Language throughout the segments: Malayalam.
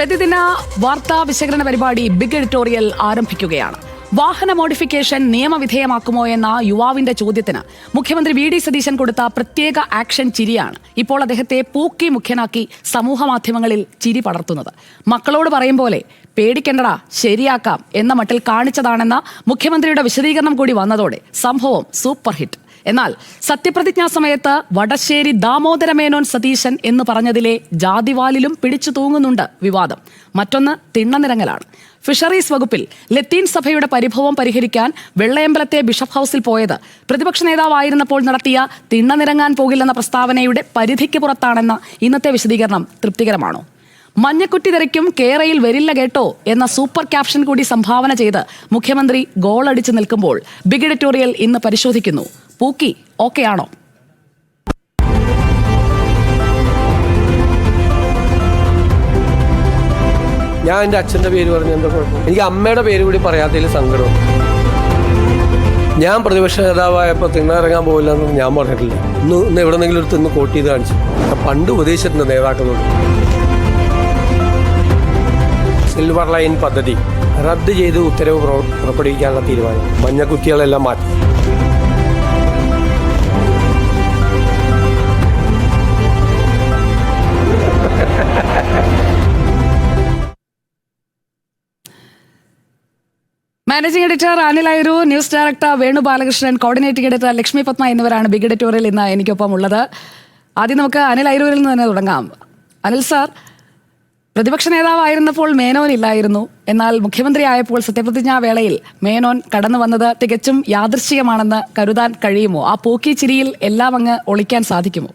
പ്രതിദിന വാർത്താ വിശകലന പരിപാടി ബിഗ് എഡിറ്റോറിയൽ ആരംഭിക്കുകയാണ്. വാഹന മോഡിഫിക്കേഷൻ നിയമവിധേയമാക്കുമോ എന്ന യുവാവിന്റെ ചോദ്യത്തിന് മുഖ്യമന്ത്രി വി ഡി സതീശൻ കൊടുത്ത പ്രത്യേക ആക്ഷൻ ചിരിയാണ് ഇപ്പോൾ അദ്ദേഹത്തെ പൂക്കി മുഖ്യനാക്കി സമൂഹമാധ്യമങ്ങളിൽ ചിരി പടർത്തുന്നത്. മക്കളോട് പറയും പോലെ പേടിക്കണ്ടടാ ശരിയാക്കാം എന്ന മട്ടിൽ കാണിച്ചതാണെന്ന മുഖ്യമന്ത്രിയുടെ വിശദീകരണം കൂടി വന്നതോടെ സംഭവം സൂപ്പർ ഹിറ്റ്. എന്നാൽ സത്യപ്രതിജ്ഞാ സമയത്ത് വടശ്ശേരി ദാമോദരമേനോൻ സതീശൻ എന്ന് പറഞ്ഞതിലെ ജാതിവാലിലും പിടിച്ചു തൂങ്ങുന്നുണ്ട് വിവാദം. മറ്റൊന്ന് തിണ്ണനിറങ്ങലാണ്. ഫിഷറീസ് വകുപ്പിൽ ലത്തീൻ സഭയുടെ പരിഭവം പരിഹരിക്കാൻ വെള്ളയമ്പലത്തെ ബിഷപ്പ് ഹൌസിൽ പോയത് പ്രതിപക്ഷ നേതാവായിരുന്നപ്പോൾ നടത്തിയ തിണ്ണനിറങ്ങാൻ പോകില്ലെന്ന പ്രസ്താവനയുടെ പരിധിക്ക് പുറത്താണെന്ന ഇന്നത്തെ വിശദീകരണം തൃപ്തികരമാണോ? മഞ്ഞക്കുറ്റി തെറിക്കും കേരയിൽ വരില്ല കേട്ടോ എന്ന സൂപ്പർ ക്യാപ്ഷൻ കൂടി സംഭാവന ചെയ്ത് മുഖ്യമന്ത്രി ഗോളടിച്ചു നിൽക്കുമ്പോൾ ബിഗ് എഡിറ്റോറിയൽ ഇന്ന് പരിശോധിക്കുന്നു. പൂക്കി ഓക്കെയാണോ? ഞാൻ എൻ്റെ അച്ഛൻ്റെ പേര് പറഞ്ഞു, എന്താ കുഴപ്പം? എനിക്ക് അമ്മയുടെ പേര് കൂടി പറയാത്തതിൽ സങ്കടം. ഞാൻ പ്രതിപക്ഷ നേതാവായപ്പോൾ തിണ്ണയിറങ്ങാൻ പോകില്ല എന്ന് ഞാൻ പറഞ്ഞിട്ടില്ല. ഇന്ന് എവിടെന്നെങ്കിലും ഒരു തിന്ന് കോട്ട് ചെയ്ത് കാണിച്ചു. പണ്ട് ഉപദേശിച്ചിട്ടുണ്ട് നേതാക്കളോട്. സിൽവർ ലൈൻ പദ്ധതി റദ്ദ് ചെയ്ത് ഉത്തരവ് പുറപ്പെടുവിക്കാനുള്ള തീരുമാനം. മഞ്ഞക്കുറ്റികളെല്ലാം മാറ്റി. Managing editor Anil Airoor, news director Venu Balakrishnan, coordinating editor Lakshmi Padma എന്നിവരാണ് ബിഗ് എഡിറ്റോറിയൽ ഇന്ന് എനിക്കൊപ്പം ഉള്ളത്. ആദ്യം നമുക്ക് അനിൽ ഐരൂരിൽ നിന്ന് തന്നെ തുടങ്ങാം. അനിൽ സാർ, പ്രതിപക്ഷ നേതാവായിരുന്നപ്പോൾ മേനോൻ ഇല്ലായിരുന്നു. എന്നാൽ മുഖ്യമന്ത്രി ആയപ്പോൾ സത്യപ്രതിജ്ഞാ വേളയിൽ മേനോൻ കടന്നു വന്നത് തികച്ചും യാദൃശ്ചികമാണെന്ന് കരുതാൻ കഴിയുമോ? ആ പൂക്കി ചിരിയിൽ എല്ലാം അങ്ങ് ഒളിക്കാൻ സാധിക്കുമോ?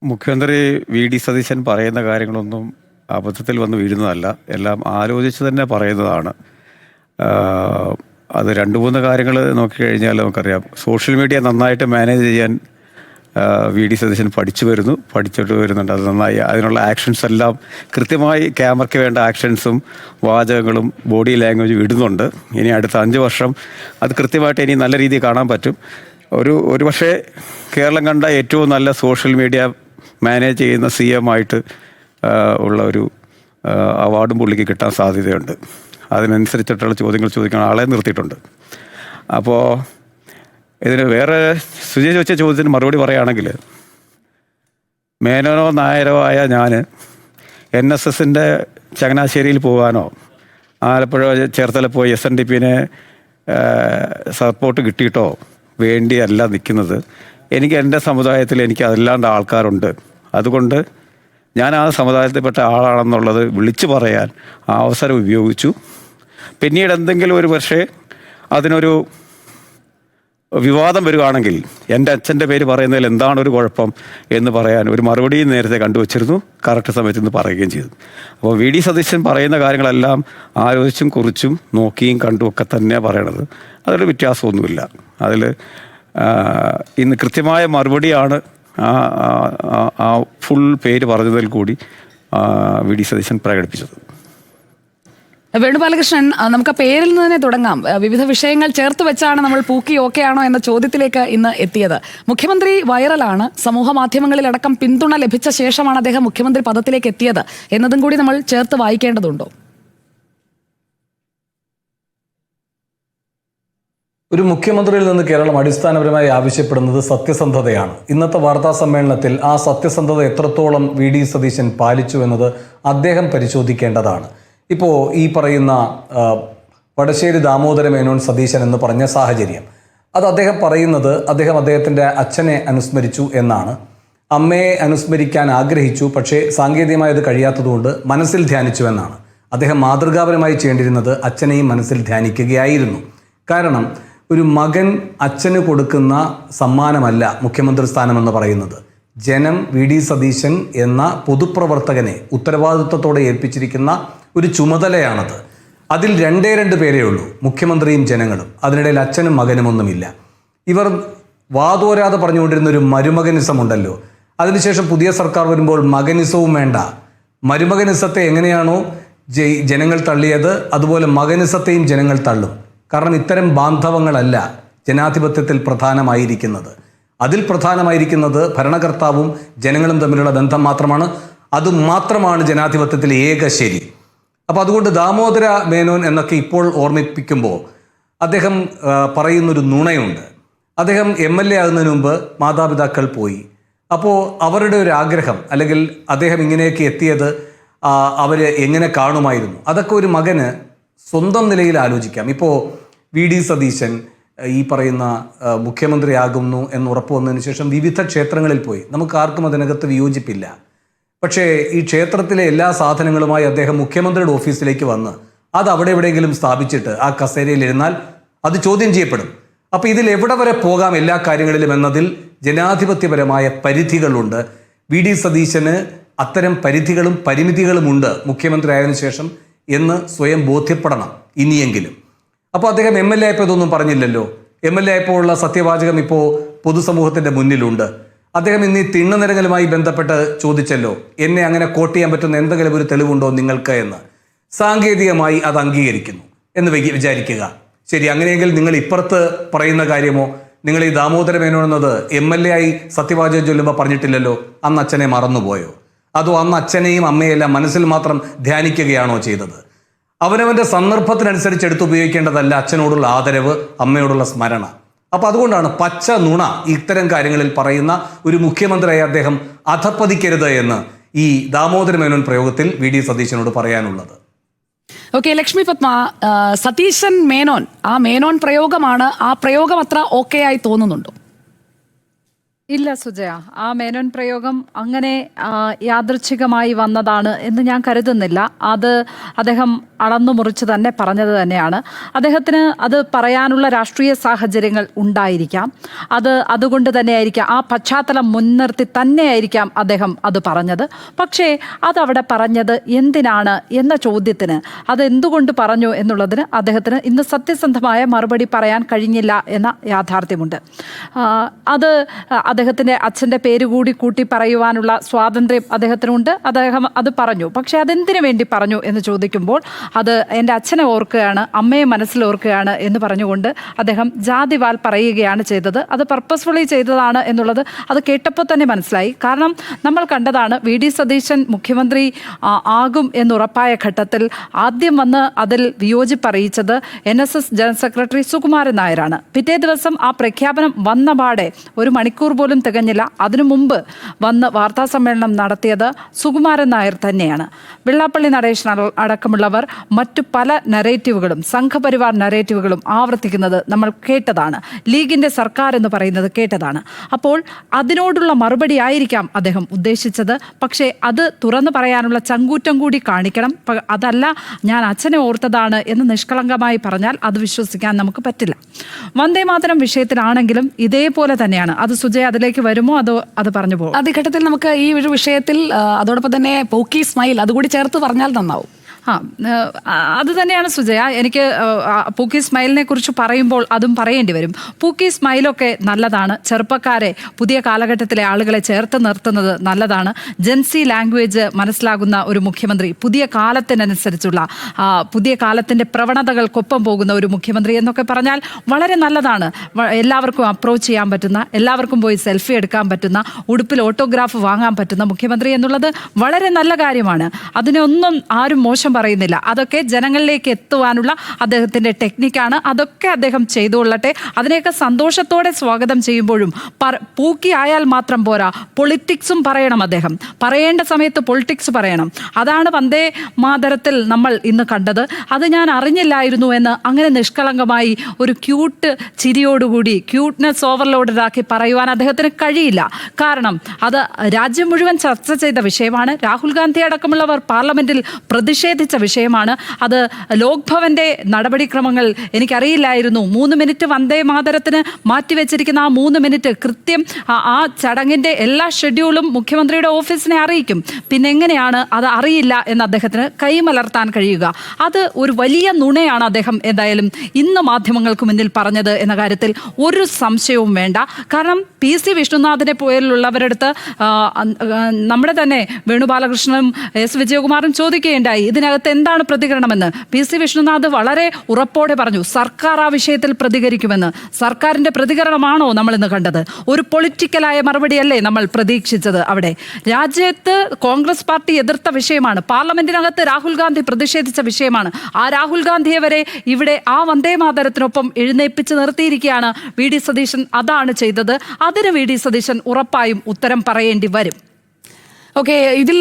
മുഖ്യമന്ത്രി വി ഡി സതീശൻ പറയുന്ന കാര്യങ്ങളൊന്നും അബദ്ധത്തിൽ വന്ന് വീഴുന്നതല്ല. എല്ലാം ആലോചിച്ച് തന്നെ പറയുന്നതാണ്. അത് രണ്ട് മൂന്ന് കാര്യങ്ങൾ നോക്കിക്കഴിഞ്ഞാൽ നമുക്കറിയാം. സോഷ്യൽ മീഡിയ നന്നായിട്ട് മാനേജ് ചെയ്യാൻ വി ഡി സതീശൻ പഠിച്ചിട്ട് വരുന്നുണ്ട്. അത് നന്നായി അതിനുള്ള ആക്ഷൻസ് എല്ലാം കൃത്യമായി ക്യാമറയ്ക്ക് വേണ്ട ആക്ഷൻസും വാചകങ്ങളും ബോഡി ലാംഗ്വേജും ഇടുന്നുണ്ട്. ഇനി അടുത്ത 5 വർഷം അത് കൃത്യമായിട്ട് ഇനി നല്ല രീതിയിൽ കാണാൻ പറ്റും. ഒരു പക്ഷേ കേരളം കണ്ട ഏറ്റവും നല്ല സോഷ്യൽ മീഡിയ മാനേജ് ചെയ്യുന്ന CM ആയിട്ട് ഉള്ള ഒരു അവാർഡും പുള്ളിക്ക് കിട്ടാൻ സാധ്യതയുണ്ട്. അതിനനുസരിച്ചിട്ടുള്ള ചോദ്യങ്ങൾ ചോദിക്കാൻ ആളെ നിർത്തിയിട്ടുണ്ട്. അപ്പോൾ ഇതിന് വേറെ സുജയ് ചോദിച്ച ചോദ്യത്തിന് മറുപടി പറയുകയാണെങ്കിൽ, മേനോനോ നായരോ ആയ ഞാൻ NSSൻ്റെ ചങ്ങനാശ്ശേരിയിൽ പോകാനോ ആലപ്പുഴ ചേർത്തല പോയി SNDPനെ സപ്പോർട്ട് കിട്ടിയിട്ടോ വേണ്ടിയല്ല നിൽക്കുന്നത്. എനിക്ക് എൻ്റെ സമുദായത്തിൽ എനിക്ക് അതല്ലാണ്ട് ആൾക്കാരുണ്ട്. അതുകൊണ്ട് ഞാൻ ആ സമുദായത്തിൽപ്പെട്ട ആളാണെന്നുള്ളത് വിളിച്ചു പറയാൻ ആ അവസരം ഉപയോഗിച്ചു. പിന്നീട് എന്തെങ്കിലും ഒരു പക്ഷേ അതിനൊരു വിവാദം വരികയാണെങ്കിൽ എൻ്റെ അച്ഛൻ്റെ പേര് പറയുന്നതിൽ എന്താണ് ഒരു കുഴപ്പം എന്ന് പറയാൻ ഒരു മറുപടിയും നേരത്തെ കണ്ടുവച്ചിരുന്നു. കറക്റ്റ് സമയത്ത് നിന്ന് പറയുകയും ചെയ്തു. അപ്പോൾ വി ഡി സതീശൻ പറയുന്ന കാര്യങ്ങളെല്ലാം ആലോചിച്ചും കുറിച്ചും നോക്കിയും കണ്ടും ഒക്കെ തന്നെയാണ് പറയണത്. അതിൽ വ്യത്യാസമൊന്നുമില്ല. അതിൽ ഇന്ന് കൃത്യമായ മറുപടിയാണ് ആ ഫുൾ പേര് പറഞ്ഞതിൽ കൂടി വി ഡി സതീശൻ പ്രകടിപ്പിച്ചത്. വേണുബാലകൃഷ്ണൻ, നമുക്ക് പേരിൽ നിന്ന് തന്നെ തുടങ്ങാം. വിവിധ വിഷയങ്ങൾ ചേർത്ത് വെച്ചാണ് നമ്മൾ പൂക്കി ഓക്കെയാണോ എന്ന ചോദ്യത്തിലേക്ക് ഇന്ന് എത്തിയത്. മുഖ്യമന്ത്രി വൈറലാണ്. സമൂഹ മാധ്യമങ്ങളിലടക്കം പിന്തുണ ലഭിച്ച ശേഷമാണ് അദ്ദേഹം മുഖ്യമന്ത്രി പദത്തിലേക്ക് എത്തിയത് എന്നതും കൂടി നമ്മൾ ചേർത്ത് വായിക്കേണ്ടതുണ്ടോ? ഒരു മുഖ്യമന്ത്രിയിൽ നിന്ന് കേരളം അടിസ്ഥാനപരമായി ആവശ്യപ്പെടുന്നത് സത്യസന്ധതയാണ്. ഇന്നത്തെ വാർത്താ സമ്മേളനത്തിൽ ആ സത്യസന്ധത എത്രത്തോളം വി ഡി സതീശൻ പാലിച്ചു എന്നത് അദ്ദേഹം പരിശോധിക്കേണ്ടതാണ്. ഇപ്പോൾ ഈ പറയുന്ന വടശ്ശേരി ദാമോദരമേനോൻ സതീശൻ എന്ന് പറഞ്ഞ സാഹചര്യം, അത് അദ്ദേഹം പറയുന്നത് അദ്ദേഹത്തിൻ്റെ അച്ഛനെ അനുസ്മരിച്ചു എന്നാണ്. അമ്മയെ അനുസ്മരിക്കാൻ ആഗ്രഹിച്ചു, പക്ഷേ സാങ്കേതികമായത് കഴിയാത്തതുകൊണ്ട് മനസ്സിൽ ധ്യാനിച്ചു എന്നാണ്. അദ്ദേഹം മാതൃകാപരമായി ചെയ്യേണ്ടിരുന്നത് അച്ഛനെയും മനസ്സിൽ ധ്യാനിക്കുകയായിരുന്നു. കാരണം ഒരു മകൻ അച്ഛന് കൊടുക്കുന്ന സമ്മാനമല്ല മുഖ്യമന്ത്രി സ്ഥാനമെന്ന് പറയുന്നത്. ജനം വി ഡി സതീശൻ എന്ന പൊതുപ്രവർത്തകനെ ഉത്തരവാദിത്വത്തോടെ ഏൽപ്പിച്ചിരിക്കുന്ന ഒരു ചുമതലയാണത്. അതിൽ 2 പേരേ ഉള്ളൂ, മുഖ്യമന്ത്രിയും ജനങ്ങളും. അതിനിടയിൽ അച്ഛനും മകനും ഒന്നുമില്ല. ഇവർ വാതോരാതെ പറഞ്ഞുകൊണ്ടിരുന്ന ഒരു മരുമകനിസം ഉണ്ടല്ലോ. അതിനുശേഷം പുതിയ സർക്കാർ വരുമ്പോൾ മകനിസവും വേണ്ട. മരുമകനിസത്തെ എങ്ങനെയാണോ ജനങ്ങൾ തള്ളിയത്, അതുപോലെ മകനിസത്തെയും ജനങ്ങൾ തള്ളും. കാരണം ഇത്തരം ബാന്ധവങ്ങളല്ല ജനാധിപത്യത്തിൽ പ്രധാനമായിരിക്കുന്നത്. അതിൽ പ്രധാനമായിരിക്കുന്നത് ഭരണകർത്താവും ജനങ്ങളും തമ്മിലുള്ള ബന്ധം മാത്രമാണ്. അതുമാത്രമാണ് ജനാധിപത്യത്തിലെ ഏക ശരി. അപ്പോൾ അതുകൊണ്ട് ദാമോദര മേനോൻ എന്നൊക്കെ ഇപ്പോൾ ഓർമ്മിപ്പിക്കുമ്പോൾ അദ്ദേഹം പറയുന്നൊരു നുണയുണ്ട്. അദ്ദേഹം MLA ആകുന്നതിന് മുമ്പ് മാതാപിതാക്കൾ പോയി. അപ്പോൾ അവരുടെ ഒരു ആഗ്രഹം, അല്ലെങ്കിൽ അദ്ദേഹം ഇങ്ങനെയൊക്കെ എത്തിയത് അവർ എങ്ങനെ കാണുമായിരുന്നു, അതൊക്കെ ഒരു മകന് സ്വന്തം നിലയിൽ ആലോചിക്കാം. ഇപ്പോൾ VD സതീശൻ ഈ പറയുന്ന മുഖ്യമന്ത്രിയാകുന്നു എന്ന് ഉറപ്പ് വന്നതിന് ശേഷം വിവിധ ക്ഷേത്രങ്ങളിൽ പോയി. നമുക്ക് ആർക്കും അതിനകത്ത് വിയോജിപ്പില്ല. പക്ഷേ ഈ ക്ഷേത്രത്തിലെ എല്ലാ സാധനങ്ങളുമായി അദ്ദേഹം മുഖ്യമന്ത്രിയുടെ ഓഫീസിലേക്ക് വന്ന് അത് അവിടെ എവിടെയെങ്കിലും സ്ഥാപിച്ചിട്ട് ആ കസേരയിൽ ഇരുന്നാൽ അത് ചോദ്യം ചെയ്യപ്പെടും. അപ്പോൾ ഇതിൽ എവിടെ വരെ പോകാം എല്ലാ കാര്യങ്ങളിലും എന്നതിൽ ജനാധിപത്യപരമായ പരിധികളുണ്ട്. VD സതീശന് അത്തരം പരിധികളും പരിമിതികളുമുണ്ട് മുഖ്യമന്ത്രി ആയതിനു ശേഷം എന്ന് സ്വയം ബോധ്യപ്പെടണം ഇനിയെങ്കിലും. അപ്പോൾ അദ്ദേഹം MLA ആയപ്പോൾ ഇതൊന്നും പറഞ്ഞില്ലല്ലോ. MLA ആയപ്പോൾ ഉള്ള സത്യവാചകം ഇപ്പോൾ പൊതുസമൂഹത്തിൻ്റെ മുന്നിലുണ്ട്. അദ്ദേഹം ഇന്ന് ഈ തിണ്ണുനിരങ്ങലുമായി ബന്ധപ്പെട്ട് ചോദിച്ചല്ലോ, എന്നെ അങ്ങനെ കോട്ട് ചെയ്യാൻ പറ്റുന്ന എന്തെങ്കിലും ഒരു തെളിവുണ്ടോ നിങ്ങൾക്ക് എന്ന്. സാങ്കേതികമായി അത് അംഗീകരിക്കുന്നു എന്ന് വിചാരിക്കുക. ശരി, അങ്ങനെയെങ്കിൽ നിങ്ങൾ ഇപ്പുറത്ത് പറയുന്ന കാര്യമോ, നിങ്ങൾ ഈ ദാമോദര മേനോൻ എന്നത് MLA ആയി സത്യവാചകം ചൊല്ലുമ്പോൾ പറഞ്ഞിട്ടില്ലല്ലോ, അന്ന് അച്ഛനെ മറന്നുപോയോ? അതോ അന്ന് അച്ഛനെയും അമ്മയെല്ലാം മനസ്സിൽ മാത്രം ധ്യാനിക്കുകയാണോ ചെയ്തത്? അവനവൻ്റെ സന്ദർഭത്തിനനുസരിച്ച് എടുത്തുപയോഗിക്കേണ്ടതല്ല അച്ഛനോടുള്ള ആദരവ്, അമ്മയോടുള്ള സ്മരണ. അപ്പം അതുകൊണ്ടാണ് പച്ച നുണ ഇത്തരം കാര്യങ്ങളിൽ പറയുന്ന ഒരു മുഖ്യമന്ത്രിയായി അദ്ദേഹം അധപ്പതിക്കരുത് എന്ന് ഈ ദാമോദര മേനോൻ പ്രയോഗത്തിൽ VD സതീശനോട് പറയാനുള്ളത്. ഓക്കെ, ലക്ഷ്മി പത്മ, സതീശൻ മേനോൻ, ആ മേനോൻ പ്രയോഗമാണ്, ആ പ്രയോഗം അത്ര ഓക്കെ ആയി തോന്നുന്നുണ്ടോ? ഇല്ല സുജയ, ആ മേനോൻ പ്രയോഗം അങ്ങനെ യാദൃച്ഛികമായി വന്നതാണ് എന്ന് ഞാൻ കരുതുന്നില്ല. അത് അദ്ദേഹം അളന്നു മുറിച്ച് തന്നെ പറഞ്ഞത് തന്നെയാണ്. അദ്ദേഹത്തിന് അത് പറയാനുള്ള രാഷ്ട്രീയ സാഹചര്യങ്ങൾ ഉണ്ടായിരിക്കാം. അതുകൊണ്ട് തന്നെയായിരിക്കാം, ആ പശ്ചാത്തലം മുൻനിർത്തി തന്നെയായിരിക്കാം അദ്ദേഹം അത് പറഞ്ഞത്. പക്ഷേ അതവിടെ പറഞ്ഞത് എന്തിനാണ് എന്ന ചോദ്യത്തിന്, അതെന്തുകൊണ്ട് പറഞ്ഞു എന്നുള്ളതിന് അദ്ദേഹത്തിന് ഇന്ന് സത്യസന്ധമായ മറുപടി പറയാൻ കഴിഞ്ഞില്ല എന്ന യാഥാർത്ഥ്യമുണ്ട്. അത് അദ്ദേഹത്തിൻ്റെ അച്ഛൻ്റെ പേര് കൂടി കൂട്ടി പറയുവാനുള്ള സ്വാതന്ത്ര്യം അദ്ദേഹത്തിനുണ്ട്. അദ്ദേഹം അത് പറഞ്ഞു. പക്ഷേ അതെന്തിനു വേണ്ടി പറഞ്ഞു എന്ന് ചോദിക്കുമ്പോൾ അത് എൻ്റെ അച്ഛനെ ഓർക്കുകയാണ്, അമ്മയെ മനസ്സിൽ ഓർക്കുകയാണ് എന്ന് പറഞ്ഞുകൊണ്ട് അദ്ദേഹം ജാതിവാൽ പറയുകയാണ് ചെയ്തത്. അത് പർപ്പസ്ഫുള്ളി ചെയ്തതാണ് എന്നുള്ളത് അത് കേട്ടപ്പോൾ തന്നെ മനസ്സിലായി. കാരണം നമ്മൾ കണ്ടതാണ്, VD സതീശൻ മുഖ്യമന്ത്രി ആകും എന്നുറപ്പായ ഘട്ടത്തിൽ ആദ്യം വന്ന് അതിൽ വിയോജിപ്പറിയിച്ചത് NSS ജനറൽ സെക്രട്ടറി സുകുമാരൻ നായരാണ്. പിറ്റേ ദിവസം ആ പ്രഖ്യാപനം വന്ന പാടെ ഒരു മണിക്കൂർ പോലും തികഞ്ഞില്ല, അതിനു മുമ്പ് വന്ന് വാർത്താ സമ്മേളനം നടത്തിയത് സുകുമാരൻ നായർ തന്നെയാണ്. വെള്ളാപ്പള്ളി നടേശൻ അടക്കമുള്ളവർ മറ്റു പല നരേറ്റീവുകളും, സംഘപരിവാർ നരേറ്റീവുകളും ആവർത്തിക്കുന്നത് നമ്മൾ കേട്ടതാണ്. ലീഗിൻ്റെ സർക്കാർ എന്ന് പറയുന്നത് കേട്ടതാണ്. അപ്പോൾ അതിനോടുള്ള മറുപടി ആയിരിക്കാം അദ്ദേഹം ഉദ്ദേശിച്ചത്. പക്ഷേ അത് തുറന്നു പറയാനുള്ള ചങ്കൂറ്റം കൂടി കാണിക്കണം. അതല്ല ഞാൻ അച്ഛനെ ഓർത്തതാണ് എന്ന് നിഷ്കളങ്കമായി പറഞ്ഞാൽ അത് വിശ്വസിക്കാൻ നമുക്ക് പറ്റില്ല. വന്ദേ മാതരം വിഷയത്തിലാണെങ്കിലും ഇതേപോലെ തന്നെയാണ്. അത് സുജയ അതിലേക്ക് വരുമോ അതോ അത് പറഞ്ഞു പോകും? ആദ്യ ഘട്ടത്തിൽ നമുക്ക് ഈ ഒരു വിഷയത്തിൽ അതോടൊപ്പം തന്നെ പോക്കി സ്മൈൽ അതുകൂടി ചേർത്ത് പറഞ്ഞാൽ നന്നാവും. അത് തന്നെയാണ് സുജയ. എനിക്ക് പൂക്കി സ്മൈലിനെ കുറിച്ച് പറയുമ്പോൾ അതും പറയേണ്ടി വരും. പൂക്കി സ്മൈലൊക്കെ നല്ലതാണ്. ചെറുപ്പക്കാരെ, പുതിയ കാലഘട്ടത്തിലെ ആളുകളെ ചേർത്ത് നിർത്തുന്നത് നല്ലതാണ്. ജെൻസി ലാംഗ്വേജ് മനസ്സിലാകുന്ന ഒരു മുഖ്യമന്ത്രി, പുതിയ കാലത്തിനനുസരിച്ചുള്ള പുതിയ കാലത്തിൻ്റെ പ്രവണതകൾക്കൊപ്പം പോകുന്ന ഒരു മുഖ്യമന്ത്രി എന്നൊക്കെ പറഞ്ഞാൽ വളരെ നല്ലതാണ്. എല്ലാവർക്കും അപ്രോച്ച് ചെയ്യാൻ പറ്റുന്ന, എല്ലാവർക്കും പോയി സെൽഫി എടുക്കാൻ പറ്റുന്ന, ഉടുപ്പിൽ ഓട്ടോഗ്രാഫ് വാങ്ങാൻ പറ്റുന്ന മുഖ്യമന്ത്രി എന്നുള്ളത് വളരെ നല്ല കാര്യമാണ്. അതിനൊന്നും ആരും മോശം പറയുന്നില്ല. അതൊക്കെ ജനങ്ങളിലേക്ക് എത്തുവാനുള്ള അദ്ദേഹത്തിൻ്റെ ടെക്നിക്കാണ്. അതൊക്കെ അദ്ദേഹം ചെയ്തുകൊള്ളട്ടെ. അതിനെയൊക്കെ സന്തോഷത്തോടെ സ്വാഗതം ചെയ്യുമ്പോഴും പൂക്കി ആയാൽ മാത്രം പോരാ, പൊളിറ്റിക്സും പറയണം. അദ്ദേഹം പറയേണ്ട സമയത്ത് പൊളിറ്റിക്സ് പറയണം. അതാണ് വന്ദേ മാതരത്തിൽ നമ്മൾ ഇന്ന് കണ്ടത്. അത് ഞാൻ അറിഞ്ഞില്ലായിരുന്നു എന്ന് അങ്ങനെ നിഷ്കളങ്കമായി ഒരു ക്യൂട്ട് ചിരിയോടുകൂടി, ക്യൂട്ട്നെസ് ഓവർലോഡാക്കി പറയുവാൻ അദ്ദേഹത്തിന് കഴിയില്ല. കാരണം അത് രാജ്യം മുഴുവൻ ചർച്ച ചെയ്ത വിഷയമാണ്. രാഹുൽ ഗാന്ധി അടക്കമുള്ളവർ പാർലമെന്റിൽ പ്രതിഷേധിച്ച വിഷയമാണ്. അത് ലോക്ഭവന്റെ നടപടിക്രമങ്ങൾ എനിക്കറിയില്ലായിരുന്നു. 3 മിനിറ്റ് വന്ദേ മാതരത്തിന് മാറ്റിവെച്ചിരിക്കുന്ന ആ 3 മിനിറ്റ് കൃത്യം ആ ചടങ്ങിന്റെ എല്ലാ ഷെഡ്യൂളും മുഖ്യമന്ത്രിയുടെ ഓഫീസിനെ അറിയിക്കും. പിന്നെ എങ്ങനെയാണ് അത് അറിയില്ല എന്ന് അദ്ദേഹത്തിന് കൈമലർത്താൻ കഴിയുക? അത് ഒരു വലിയ നുണയാണ് അദ്ദേഹം എന്തായാലും ഇന്ന് മാധ്യമങ്ങൾക്ക് മുന്നിൽ പറഞ്ഞത് എന്ന കാര്യത്തിൽ ഒരു സംശയവും വേണ്ട. കാരണം PC വിഷ്ണുനാഥിനെ പോലുള്ളവരടുത്ത് നമ്മുടെ തന്നെ വേണുബാലകൃഷ്ണനും S വിജയകുമാറും ചോദിക്കുകയുണ്ടായി, ഇതിനകത്ത് അതിനകത്ത് എന്താണ് പ്രതികരണമെന്ന് PC വിഷ്ണുനാഥ് വളരെ ഉറപ്പോടെ പറഞ്ഞു. സർക്കാർ ആ വിഷയത്തിൽ പ്രതികരിക്കുമെന്ന്. സർക്കാരിന്റെ പ്രതികരണമാണോ നമ്മൾ ഇന്ന് കണ്ടത്? ഒരു പൊളിറ്റിക്കലായ മറുപടിയല്ലേ നമ്മൾ പ്രതീക്ഷിച്ചത്? അവിടെ രാജ്യത്ത് കോൺഗ്രസ് പാർട്ടി എതിർത്ത വിഷയമാണ്, പാർലമെന്റിനകത്ത് രാഹുൽ ഗാന്ധി പ്രതിഷേധിച്ച വിഷയമാണ്. ആ രാഹുൽ ഗാന്ധിയെ വരെ ഇവിടെ ആ വന്ദേമാതരത്തിനൊപ്പം എഴുന്നേൽപ്പിച്ച് നിർത്തിയിരിക്കുകയാണ് VD സതീശൻ. അതാണ് ചെയ്തത്. അതിന് VD സതീശൻ ഉറപ്പായും ഉത്തരം പറയേണ്ടി വരും. ഓക്കെ, ഇതിൽ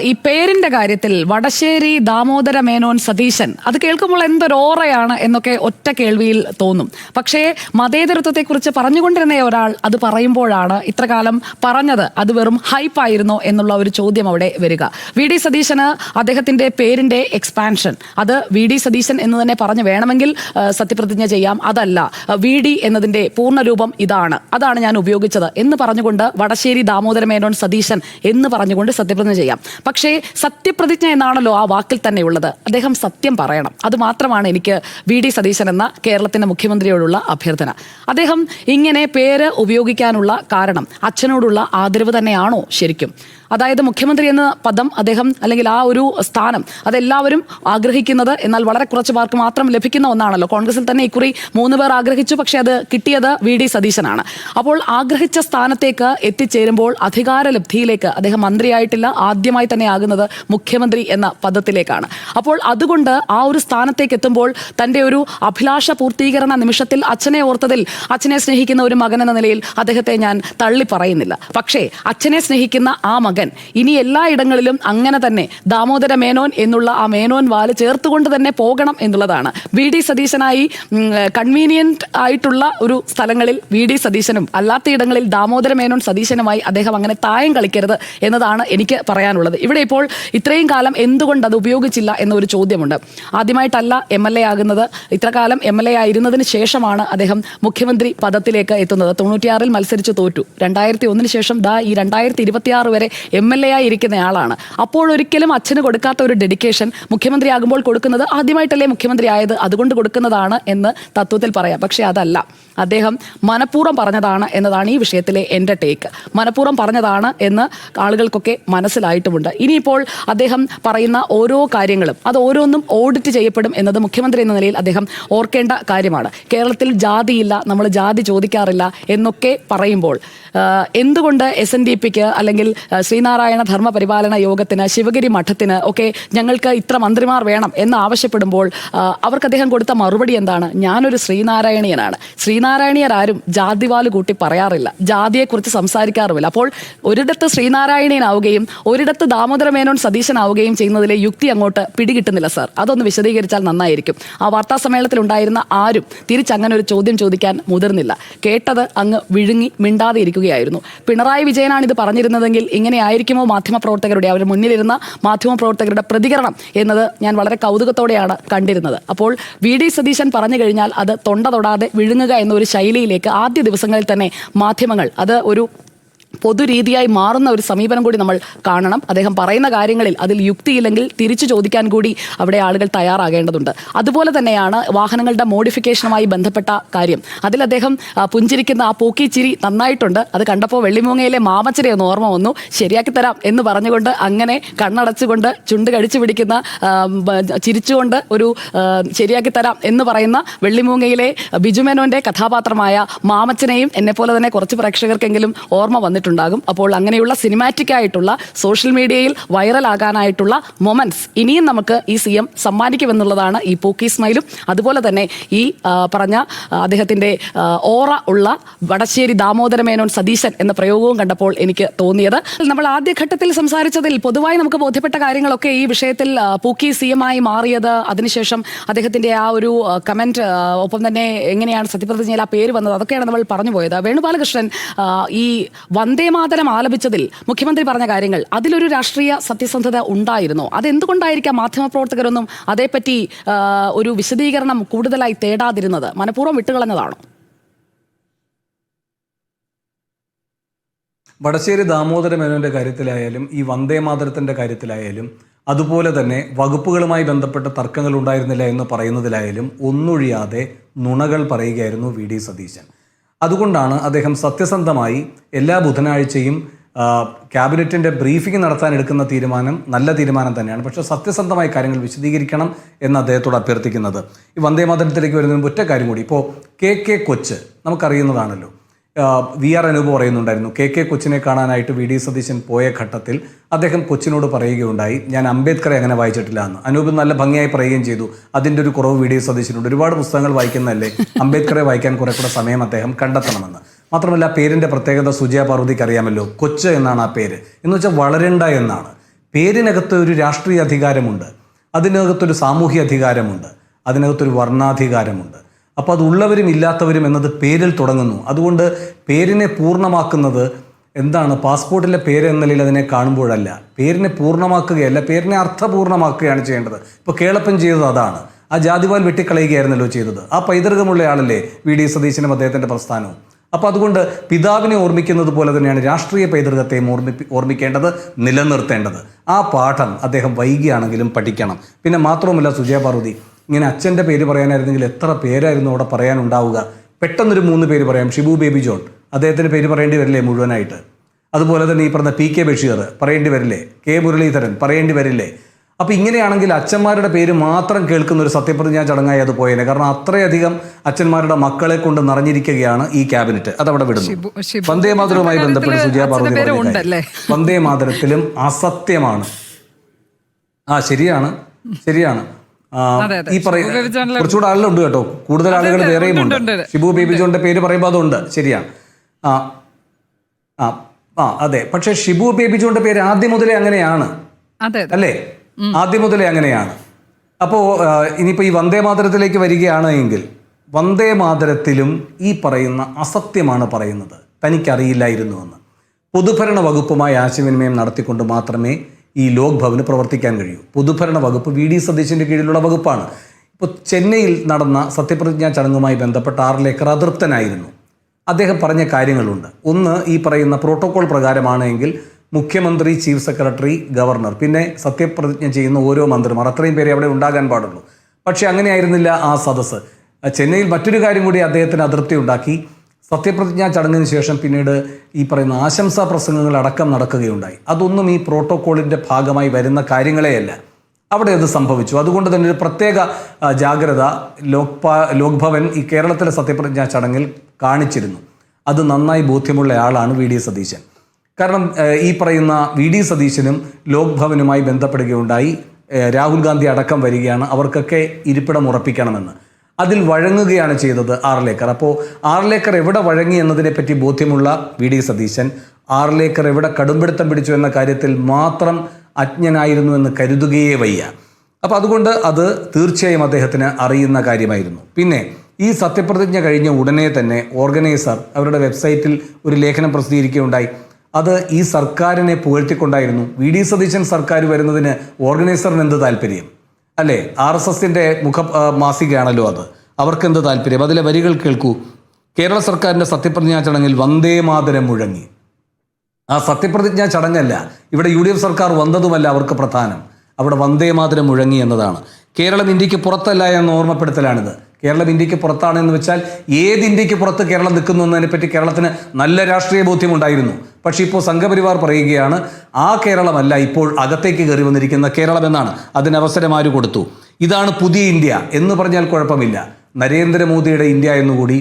ഈ പേരിന്റെ കാര്യത്തിൽ വടശ്ശേരി ദാമോദര മേനോൻ സതീശൻ, അത് കേൾക്കുമ്പോൾ എന്തൊരു ഓറയാണ് എന്നൊക്കെ ഒറ്റ കേൾവിയിൽ തോന്നും. പക്ഷേ മതേതരത്വത്തെക്കുറിച്ച് പറഞ്ഞുകൊണ്ടിരുന്ന ഒരാൾ അത് പറയുമ്പോഴാണ് ഇത്രകാലം പറഞ്ഞത് അത് വെറും ഹൈപ്പായിരുന്നോ എന്നുള്ള ഒരു ചോദ്യം അവിടെ വരിക. VD സതീശന് അദ്ദേഹത്തിന്റെ പേരിന്റെ എക്സ്പാൻഷൻ, അത് VD സതീശൻ എന്ന് തന്നെ പറഞ്ഞു വേണമെങ്കിൽ സത്യപ്രതിജ്ഞ ചെയ്യാം. അതല്ല, VD എന്നതിന്റെ പൂർണ്ണരൂപം ഇതാണ്, അതാണ് ഞാൻ ഉപയോഗിച്ചത് എന്ന് പറഞ്ഞുകൊണ്ട് വടശ്ശേരി ദാമോദര മേനോൻ സതീശൻ എന്ന് പറഞ്ഞുകൊണ്ട് സത്യപ്രതിജ്ഞ ചെയ്യാം. പക്ഷേ സത്യപ്രതിജ്ഞ എന്നാണല്ലോ ആ വാക്കിൽ തന്നെ ഉള്ളത്. അദ്ദേഹം സത്യം പറയണം. അത് മാത്രമാണ് എനിക്ക് VD സതീശൻ എന്ന കേരളത്തിന്റെ മുഖ്യമന്ത്രിയോടുള്ള അഭ്യർത്ഥന. അദ്ദേഹം ഇങ്ങനെ പേര് ഉപയോഗിക്കാനുള്ള കാരണം അച്ഛനോടുള്ള ആദരവ് തന്നെയാണോ ശരിക്കും? അതായത് മുഖ്യമന്ത്രി എന്ന പദം അദ്ദേഹം, അല്ലെങ്കിൽ ആ ഒരു സ്ഥാനം, അതെല്ലാവരും ആഗ്രഹിക്കുന്നത്, എന്നാൽ വളരെ കുറച്ച് പേർക്ക് മാത്രം ലഭിക്കുന്ന ഒന്നാണല്ലോ. കോൺഗ്രസിൽ തന്നെ ഇക്കുറി 3 പേർ ആഗ്രഹിച്ചു, പക്ഷെ അത് കിട്ടിയത് VD സതീശനാണ്. അപ്പോൾ ആഗ്രഹിച്ച സ്ഥാനത്തേക്ക് എത്തിച്ചേരുമ്പോൾ അധികാരലബ്ധിയിലേക്ക് അദ്ദേഹം മന്ത്രിയായിട്ടില്ല, ആദ്യമായി തന്നെ ആകുന്നത് മുഖ്യമന്ത്രി എന്ന പദത്തിലേക്കാണ്. അപ്പോൾ അതുകൊണ്ട് ആ ഒരു സ്ഥാനത്തേക്ക് എത്തുമ്പോൾ തൻ്റെ ഒരു അഭിലാഷ പൂർത്തീകരണ നിമിഷത്തിൽ അച്ഛനെ ഓർത്തതിൽ, അച്ഛനെ സ്നേഹിക്കുന്ന ഒരു മകൻ എന്ന നിലയിൽ അദ്ദേഹത്തെ ഞാൻ തള്ളി പറയുന്നില്ല. പക്ഷേ അച്ഛനെ സ്നേഹിക്കുന്ന ആ മകൻ ഇനി എല്ലായിടങ്ങളിലും അങ്ങനെ തന്നെ ദാമോദര മേനോൻ എന്നുള്ള ആ മേനോൻ വാല് ചേർത്തുകൊണ്ട് തന്നെ പോകണം എന്നുള്ളതാണ്. VD സതീശനായി കൺവീനിയന്റ് ആയിട്ടുള്ള ഒരു സ്ഥലങ്ങളിൽ VD സതീശനും അല്ലാത്തയിടങ്ങളിൽ ദാമോദര മേനോൻ സതീശനുമായി അദ്ദേഹം അങ്ങനെ തായം കളിക്കരുത് എന്നതാണ് എനിക്ക് പറയാനുള്ളത്. ഇവിടെ ഇപ്പോൾ ഇത്രയും കാലം എന്തുകൊണ്ട് അത് ഉപയോഗിച്ചില്ല എന്നൊരു ചോദ്യമുണ്ട്. ആദ്യമായിട്ടല്ല MLA ആകുന്നത്, ഇത്രകാലം MLA ആയിരുന്നതിന് ശേഷമാണ് അദ്ദേഹം മുഖ്യമന്ത്രി പദത്തിലേക്ക് എത്തുന്നത്. 96-ൽ മത്സരിച്ച് തോറ്റു. 2001 ശേഷം ഈ 2026 വരെ MLA ആയി ഇരിക്കുന്നയാളാണ്. അപ്പോഴൊരിക്കലും അച്ഛന് കൊടുക്കാത്ത ഒരു ഡെഡിക്കേഷൻ മുഖ്യമന്ത്രിയാകുമ്പോൾ കൊടുക്കുന്നത്, ആദ്യമായിട്ടല്ലേ മുഖ്യമന്ത്രി ആയത്, അതുകൊണ്ട് കൊടുക്കുന്നതാണ് എന്ന് തത്വത്തിൽ പറയാം. പക്ഷേ അതല്ല, അദ്ദേഹം മനഃപൂർവ്വം പറഞ്ഞതാണ് എന്നതാണ് ഈ വിഷയത്തിലെ എൻ്റെ ടേക്ക്. മനഃപൂർവ്വം പറഞ്ഞതാണ് എന്ന് ആളുകൾക്കൊക്കെ മനസ്സിലായിട്ടുമുണ്ട്. ഇനിയിപ്പോൾ അദ്ദേഹം പറയുന്ന ഓരോ കാര്യങ്ങളും അത് ഓരോന്നും ഓഡിറ്റ് ചെയ്യപ്പെടും എന്നത് മുഖ്യമന്ത്രി എന്ന നിലയിൽ അദ്ദേഹം ഓർക്കേണ്ട കാര്യമാണ്. കേരളത്തിൽ ജാതിയില്ല, നമ്മൾ ജാതി ചോദിക്കാറില്ല എന്നൊക്കെ പറയുമ്പോൾ എന്തുകൊണ്ട് SNDPക്ക് അല്ലെങ്കിൽ ശ്രീനാരായണ ധർമ്മപരിപാലന യോഗത്തിന്, ശിവഗിരി മഠത്തിന് ഒക്കെ ഞങ്ങൾക്ക് ഇത്ര മന്ത്രിമാർ വേണം എന്ന് ആവശ്യപ്പെടുമ്പോൾ അവർക്ക് അദ്ദേഹം കൊടുത്ത മറുപടി എന്താണ്? ഞാനൊരു ശ്രീനാരായണീയനാണ്. ശ്രീനാരായണീയരാരും ജാതിവാല് കൂട്ടി പറയാറില്ല, ജാതിയെക്കുറിച്ച് സംസാരിക്കാറുമില്ല. അപ്പോൾ ഒരിടത്ത് ശ്രീനാരായണീയനാവുകയും ഒരിടത്ത് ദാമോദര മേനോൻ സതീശനാവുകയും ചെയ്യുന്നതിലെ യുക്തി അങ്ങോട്ട് പിടികിട്ടുന്നില്ല സാർ. അതൊന്ന് വിശദീകരിച്ചാൽ നന്നായിരിക്കും. ആ വാർത്താ സമ്മേളനത്തിൽ ഉണ്ടായിരുന്ന ആരും തിരിച്ചങ്ങനെ ഒരു ചോദ്യം ചോദിക്കാൻ മുതിർന്നില്ല. കേട്ടത് അങ്ങ് വിഴുങ്ങി മിണ്ടാതെ ഇരിക്കുകയായിരുന്നു. പിണറായി വിജയനാണ് ഇത് പറഞ്ഞിരുന്നതെങ്കിൽ ഇങ്ങനെ ആയിരിക്കുമോ മാധ്യമപ്രവർത്തകരുടെ, അവർ മുന്നിലിരുന്ന മാധ്യമപ്രവർത്തകരുടെ പ്രതികരണം എന്നത് ഞാൻ വളരെ കൗതുകത്തോടെയാണ് കണ്ടിരുന്നത്. അപ്പോൾ VD സതീശൻ പറഞ്ഞു കഴിഞ്ഞാൽ അത് തൊണ്ട തൊടാതെ വിഴുങ്ങുക എന്നൊരു ശൈലിയിലേക്ക് ആദ്യ ദിവസങ്ങളിൽ തന്നെ മാധ്യമങ്ങൾ, അത് ഒരു പൊതുരീതിയായി മാറുന്ന ഒരു സമീപനം കൂടി നമ്മൾ കാണണം. അദ്ദേഹം പറയുന്ന കാര്യങ്ങളിൽ അതിൽ യുക്തിയില്ലെങ്കിൽ തിരിച്ചു ചോദിക്കാൻ കൂടി അവിടെ ആളുകൾ തയ്യാറാകേണ്ടതുണ്ട്. അതുപോലെ തന്നെയാണ് വാഹനങ്ങളുടെ മോഡിഫിക്കേഷനുമായി ബന്ധപ്പെട്ട കാര്യം. അതിൽ അദ്ദേഹം പുഞ്ചിരിക്കുന്ന ആ പൂക്കിച്ചിരി നന്നായിട്ടുണ്ട്. അത് കണ്ടപ്പോൾ വെള്ളിമൂങ്ങയിലെ മാമച്ചനെ ഒന്ന് ഓർമ്മ വന്നു. ശരിയാക്കി തരാം എന്ന് പറഞ്ഞുകൊണ്ട് അങ്ങനെ കണ്ണടച്ചുകൊണ്ട് ചുണ്ട് കടിച്ചു പിടിക്കുന്ന, ചിരിച്ചുകൊണ്ട് ഒരു ശരിയാക്കി തരാം എന്ന് പറയുന്ന വെള്ളിമൂങ്ങയിലെ ബിജുമേനോന്റെ കഥാപാത്രമായ മാമച്ചനെയും എന്നെപ്പോലെ തന്നെ കുറച്ച് പ്രേക്ഷകർക്കെങ്കിലും ഓർമ്മ വന്നിട്ടുണ്ട് ഉണ്ടാകും. അപ്പോൾ അങ്ങനെയുള്ള സിനിമാറ്റിക് ആയിട്ടുള്ള സോഷ്യൽ മീഡിയയിൽ വൈറലാകാനായിട്ടുള്ള മൊമെന്റ്സ് ഇനിയും നമുക്ക് ഈ CM സമ്മാനിക്കുമെന്നുള്ളതാണ് ഈ പൂക്കി സ്മൈലും അതുപോലെ തന്നെ ഈ പറഞ്ഞ അദ്ദേഹത്തിന്റെ ഓറ ഉള്ള വടശ്ശേരി ദാമോദര മേനോൻ സതീശൻ എന്ന പ്രയോഗവും കണ്ടപ്പോൾ എനിക്ക് തോന്നിയത്. നമ്മൾ ആദ്യഘട്ടത്തിൽ സംസാരിച്ചതിൽ പൊതുവായി നമുക്ക് ബോധ്യപ്പെട്ട കാര്യങ്ങളൊക്കെ ഈ വിഷയത്തിൽ പൂക്കി CM ആയി മാറിയത്, അതിനുശേഷം അദ്ദേഹത്തിന്റെ ആ ഒരു കമന്റ്, ഒപ്പം തന്നെ എങ്ങനെയാണ് സത്യപ്രതിജ്ഞയിൽ ആ പേര് വന്നത്, അതൊക്കെയാണ് നമ്മൾ പറഞ്ഞു പോയത്. വേണുഗോപാലകൃഷ്ണൻ ഈ വന്ദേമാതരം ആലപിച്ചതിൽ മുഖ്യമന്ത്രി പറഞ്ഞ കാര്യങ്ങൾ, അതിലൊരു രാഷ്ട്രീയ സത്യസന്ധത ഉണ്ടായിരുന്നോ? അതെന്തുകൊണ്ടായിരിക്കാം മാധ്യമപ്രവർത്തകരൊന്നും അതേപ്പറ്റി ഒരു വിശദീകരണം കൂടുതലായി തേടാതിരുന്നത്? മനഃപൂർവ്വം വിട്ടുകളഞ്ഞതാണോ? വടശ്ശേരി ദാമോദര മേനോന്റെ കാര്യത്തിലായാലും ഈ വന്ദേമാതരത്തിന്റെ കാര്യത്തിലായാലും അതുപോലെ തന്നെ വകുപ്പുകളുമായി ബന്ധപ്പെട്ട തർക്കങ്ങൾ ഉണ്ടായിരുന്നില്ല എന്ന് പറയുന്നതിലായാലും ഒന്നൊഴിയാതെ നുണകൾ പറയുകയായിരുന്നു VD സതീശൻ. അതുകൊണ്ടാണ് അദ്ദേഹം സത്യസന്ധമായി എല്ലാ ബുധനാഴ്ചയും ക്യാബിനറ്റിൻ്റെ ബ്രീഫിംഗ് നടത്താൻ എടുക്കുന്ന തീരുമാനം നല്ല തീരുമാനം തന്നെയാണ്. പക്ഷേ സത്യസന്ധമായ കാര്യങ്ങൾ വിശദീകരിക്കണം എന്ന് അദ്ദേഹത്തോട് അഭ്യർത്ഥിക്കുന്നത്. ഈ വന്ദേ മാതരത്തിലേക്ക് വരുന്നതിന് ഒറ്റ കാര്യം കൂടി. ഇപ്പോൾ കെ കൊച്ച് നമുക്കറിയുന്നതാണല്ലോ. VR അനൂപ് പറയുന്നുണ്ടായിരുന്നു, കെ കൊച്ചിനെ കാണാനായിട്ട് VD സതീശൻ പോയ ഘട്ടത്തിൽ അദ്ദേഹം കൊച്ചിനോട് പറയുകയുണ്ടായി, ഞാൻ അംബേദ്കറെ അങ്ങനെ വായിച്ചിട്ടില്ല എന്ന്. അനൂപ് നല്ല ഭംഗിയായി പറയുകയും ചെയ്തു, അതിൻ്റെ ഒരു കുറവ് VD സതീശനുണ്ട്. ഒരുപാട് പുസ്തകങ്ങൾ വായിക്കുന്നതല്ലേ, അംബേദ്കറെ വായിക്കാൻ കുറെ കൂടെ സമയം അദ്ദേഹം കണ്ടെത്തണമെന്ന്. മാത്രമല്ല പേരിൻ്റെ പ്രത്യേകത സുജയ പാർവതിക്ക് അറിയാമല്ലോ, കൊച്ച് എന്നാണ് ആ പേര്. എന്ന് വെച്ചാൽ വളരണ്ട എന്നാണ്. പേരിനകത്ത് ഒരു രാഷ്ട്രീയ അധികാരമുണ്ട്, അതിനകത്തൊരു സാമൂഹ്യ അധികാരമുണ്ട്, അതിനകത്തൊരു വർണ്ണാധികാരമുണ്ട്. അപ്പോൾ അത് ഉള്ളവരും ഇല്ലാത്തവരും എന്നത് പേരിൽ തുടങ്ങുന്നു. അതുകൊണ്ട് പേരിനെ പൂർണ്ണമാക്കുന്നത് എന്താണ്? പാസ്പോർട്ടിലെ പേര് എന്ന നിലയിൽ അതിനെ കാണുമ്പോഴല്ല, പേരിനെ പൂർണ്ണമാക്കുകയല്ല, പേരിനെ അർത്ഥപൂർണ്ണമാക്കുകയാണ് ചെയ്യേണ്ടത്. ഇപ്പോൾ കേളപ്പൻ ചെയ്തത് അതാണ്. ആ ജാതിവാൽ വെട്ടിക്കളയുകയായിരുന്നല്ലോ ചെയ്തത്. ആ പൈതൃകമുള്ള ആളല്ലേ VD സതീശനും അദ്ദേഹത്തിൻ്റെ പ്രസ്ഥാനവും. അപ്പോൾ അതുകൊണ്ട് പിതാവിനെ ഓർമ്മിക്കുന്നത് പോലെ തന്നെയാണ് രാഷ്ട്രീയ പൈതൃകത്തെയും ഓർമ്മിക്കേണ്ടത്, നിലനിർത്തേണ്ടത്. ആ പാഠം അദ്ദേഹം വൈകിയാണെങ്കിലും പഠിക്കണം. പിന്നെ മാത്രവുമല്ല സുജയ പാർവതി, ഇങ്ങനെ അച്ഛൻ്റെ പേര് പറയാനായിരുന്നെങ്കിൽ എത്ര പേരായിരുന്നു അവിടെ പറയാനുണ്ടാവുക. പെട്ടെന്നൊരു 3 പേര് പറയാം. ഷിബു ബേബി ജോൺ, അദ്ദേഹത്തിൻ്റെ പേര് പറയേണ്ടി വരില്ലേ മുഴുവനായിട്ട്? അതുപോലെ തന്നെ ഈ പറഞ്ഞ PK ബഷീർ പറയേണ്ടി വരില്ലേ? K മുരളീധരൻ പറയേണ്ടി വരില്ലേ? അപ്പോൾ ഇങ്ങനെയാണെങ്കിൽ അച്ഛന്മാരുടെ പേര് മാത്രം കേൾക്കുന്ന ഒരു സത്യപ്രതിജ്ഞാ ചടങ്ങായി അത് പോയേനെ. കാരണം അത്രയധികം അച്ഛന്മാരുടെ മക്കളെ കൊണ്ട് നിറഞ്ഞിരിക്കുകയാണ് ഈ ക്യാബിനറ്റ്. അതവിടെ വിടുന്നു. വന്ദേ മാതരവുമായി ബന്ധപ്പെട്ട് സുജയ പാർവതി, വന്ദേ മാതരത്തിലും അസത്യമാണ്. ശരിയാണ്. ഈ കുറച്ചുകൂടെ ആളുകളുണ്ട് കേട്ടോ, കൂടുതൽ ആളുകൾ വേറെയും ഉണ്ട്. ഷിബു ബേബി ജോണിന്റെ പേര് പറയുമ്പോൾ അതുണ്ട്, ശരിയാണ്. അതെ. പക്ഷെ ഷിബു ബേബി ജോണിന്റെ പേര് ആദ്യം മുതലേ അങ്ങനെയാണ്, അല്ലേ? ആദ്യം മുതലേ അങ്ങനെയാണ്. അപ്പോൾ ഇനിയിപ്പോൾ ഈ വന്ദേ മാതരത്തിലേക്ക് വരികയാണ് എങ്കിൽ വന്ദേ മാതരത്തിലും ഈ പറയുന്ന അസത്യമാണ് പറയുന്നത്, തനിക്കറിയില്ലായിരുന്നുവെന്ന്. പൊതുഭരണ വകുപ്പുമായി ആശയവിനിമയം നടത്തിക്കൊണ്ട് മാത്രമേ ഈ ലോക് ഭവന് പ്രവർത്തിക്കാൻ കഴിയൂ. പൊതുഭരണ വകുപ്പ് VD സതീശൻ്റെ കീഴിലുള്ള വകുപ്പാണ്. ഇപ്പോൾ ചെന്നൈയിൽ നടന്ന സത്യപ്രതിജ്ഞാ ചടങ്ങുമായി ബന്ധപ്പെട്ട് ആറിലേക്കർ അതൃപ്തനായിരുന്നു. അദ്ദേഹം പറഞ്ഞ കാര്യങ്ങളുണ്ട്. ഒന്ന്, ഈ പറയുന്ന പ്രോട്ടോകോൾ പ്രകാരമാണെങ്കിൽ മുഖ്യമന്ത്രി, ചീഫ് സെക്രട്ടറി, ഗവർണർ, പിന്നെ സത്യപ്രതിജ്ഞ ചെയ്യുന്ന ഓരോ മന്ത്രിമാർ, അത്രയും പേരെ അവിടെ ഉണ്ടാകാൻ പാടുള്ളൂ. പക്ഷേ അങ്ങനെയായിരുന്നില്ല ആ സദസ്സ്. ചെന്നൈയിൽ മറ്റൊരു കാര്യം കൂടി അദ്ദേഹത്തിന് അതൃപ്തി ഉണ്ടാക്കി. സത്യപ്രതിജ്ഞാ ചടങ്ങിന് ശേഷം പിന്നീട് ഈ പറയുന്ന ആശംസാ പ്രസംഗങ്ങൾ അടക്കം നടക്കുകയുണ്ടായി. അതൊന്നും ഈ പ്രോട്ടോക്കോളിൻ്റെ ഭാഗമായി വരുന്ന കാര്യങ്ങളെയല്ല. അവിടെ അത് സംഭവിച്ചു. അതുകൊണ്ട് തന്നെ ഒരു പ്രത്യേക ജാഗ്രത ലോക് ഭവൻ ഈ കേരളത്തിലെ സത്യപ്രതിജ്ഞാ ചടങ്ങിൽ കാണിച്ചിരുന്നു. അത് നന്നായി ബോധ്യമുള്ള ആളാണ് VD സതീശൻ. കാരണം ഈ പറയുന്ന VD സതീശനും ലോക് ഭവനുമായി ബന്ധപ്പെടുകയുണ്ടായി. രാഹുൽ ഗാന്ധി അടക്കം വരികയാണ്, അവർക്കൊക്കെ ഇരിപ്പിടം ഉറപ്പിക്കണമെന്ന്. അതിൽ വഴങ്ങുകയാണ് ചെയ്തത് ആറിലേക്കർ. അപ്പോൾ ആറിലേക്കർ എവിടെ വഴങ്ങി എന്നതിനെപ്പറ്റി ബോധ്യമുള്ള VD സതീശൻ ആറിലേക്കർ എവിടെ കടുംപിടുത്തം പിടിച്ചു എന്ന കാര്യത്തിൽ മാത്രം അജ്ഞനായിരുന്നു എന്ന് കരുതുകയേ വയ്യ. അപ്പോൾ അതുകൊണ്ട് അത് തീർച്ചയായും അദ്ദേഹത്തിന് അറിയുന്ന കാര്യമായിരുന്നു. പിന്നെ ഈ സത്യപ്രതിജ്ഞ കഴിഞ്ഞ ഉടനെ തന്നെ ഓർഗനൈസർ അവരുടെ വെബ്സൈറ്റിൽ ഒരു ലേഖനം പ്രസിദ്ധീകരിക്കുകയുണ്ടായി. അത് ഈ സർക്കാരിനെ പുകഴ്ത്തിക്കൊണ്ടായിരുന്നു. VD സതീശൻ സർക്കാർ വരുന്നതിന് ഓർഗനൈസറിന് എന്ത് താല്പര്യം, അല്ലേ? RSSന്റെ മാസികയാണല്ലോ അത്. അവർക്കെന്ത് താല്പര്യം? അതിലെ വരികൾ കേൾക്കൂ. കേരള സർക്കാരിൻ്റെ സത്യപ്രതിജ്ഞാ ചടങ്ങിൽ വന്ദേ മാതരം മുഴങ്ങി. ആ സത്യപ്രതിജ്ഞാ ചടങ്ങല്ല, ഇവിടെ UDF സർക്കാർ വന്നതുമല്ല അവർക്ക് പ്രധാനം, അവിടെ വന്ദേ മാതരം മുഴങ്ങി എന്നതാണ്. കേരളം ഇന്ത്യക്ക് പുറത്തല്ല എന്ന ഓർമ്മപ്പെടുത്തലാണിത്. കേരളം ഇന്ത്യക്ക് പുറത്താണെന്ന് വെച്ചാൽ ഏത് ഇന്ത്യക്ക് പുറത്ത് കേരളം നിൽക്കുന്നു എന്നതിനെപ്പറ്റി കേരളത്തിന് നല്ല രാഷ്ട്രീയ ബോധ്യമുണ്ടായിരുന്നു. പക്ഷേ ഇപ്പോൾ സംഘപരിവാർ പറയുകയാണ് ആ കേരളമല്ല ഇപ്പോൾ അകത്തേക്ക് കയറി വന്നിരിക്കുന്ന കേരളം എന്നാണ്. അതിനവസരം ആര് കൊടുത്തു? ഇതാണ് പുതിയ ഇന്ത്യ എന്ന് പറഞ്ഞാൽ കുഴപ്പമില്ല. നരേന്ദ്രമോദിയുടെ ഇന്ത്യ എന്നുകൂടി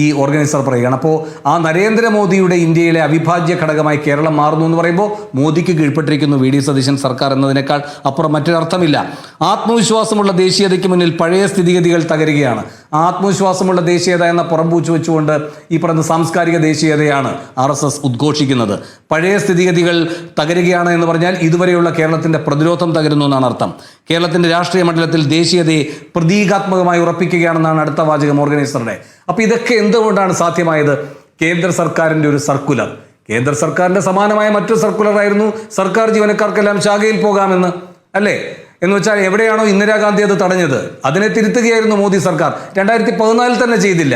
ഈ ഓർഗനൈസർ പറയുകയാണ്. അപ്പോൾ ആ നരേന്ദ്രമോദിയുടെ ഇന്ത്യയിലെ അവിഭാജ്യ ഘടകമായി കേരളം മാറുന്നു എന്ന് പറയുമ്പോൾ മോദിക്ക് കീഴ്പ്പെട്ടിരിക്കുന്നു VD സതീശൻ സർക്കാർ എന്നതിനേക്കാൾ അപ്പുറം മറ്റൊരർത്ഥമില്ല. ആത്മവിശ്വാസമുള്ള ദേശീയതയ്ക്ക് മുന്നിൽ പഴയ സ്ഥിതിഗതികൾ തകരുകയാണ്. ആത്മവിശ്വാസമുള്ള ദേശീയത എന്ന പുറംപൂച്ചു വെച്ചുകൊണ്ട് ഈ പറയുന്ന സാംസ്കാരിക ദേശീയതയാണ് RSS ഉദ്ഘോഷിക്കുന്നത്. പഴയ സ്ഥിതിഗതികൾ തകരുകയാണ് എന്ന് പറഞ്ഞാൽ ഇതുവരെയുള്ള കേരളത്തിൻ്റെ പ്രതിരോധം തകരുന്നു എന്നാണ് അർത്ഥം. കേരളത്തിൻ്റെ രാഷ്ട്രീയ മണ്ഡലത്തിൽ ദേശീയതയെ പ്രതീകാത്മകമായി ഉറപ്പിക്കുകയാണെന്നാണ് അടുത്ത വാചകം ഓർഗനൈസറുടെ. അപ്പോൾ ഇതൊക്കെ എന്തുകൊണ്ടാണ് സാധ്യമായത്? കേന്ദ്ര സർക്കാരിൻ്റെ ഒരു സർക്കുലർ. കേന്ദ്ര സർക്കാരിൻ്റെ സമാനമായ മറ്റൊരു സർക്കുലറായിരുന്നു സർക്കാർ ജീവനക്കാർക്കെല്ലാം ശാഖയിൽ പോകാമെന്ന്, അല്ലേ? എന്ന് വെച്ചാൽ എവിടെയാണോ ഇന്ദിരാഗാന്ധി അത് തടഞ്ഞത് അതിനെ തിരുത്തുകയായിരുന്നു മോദി സർക്കാർ. 2014 തന്നെ ചെയ്തില്ല.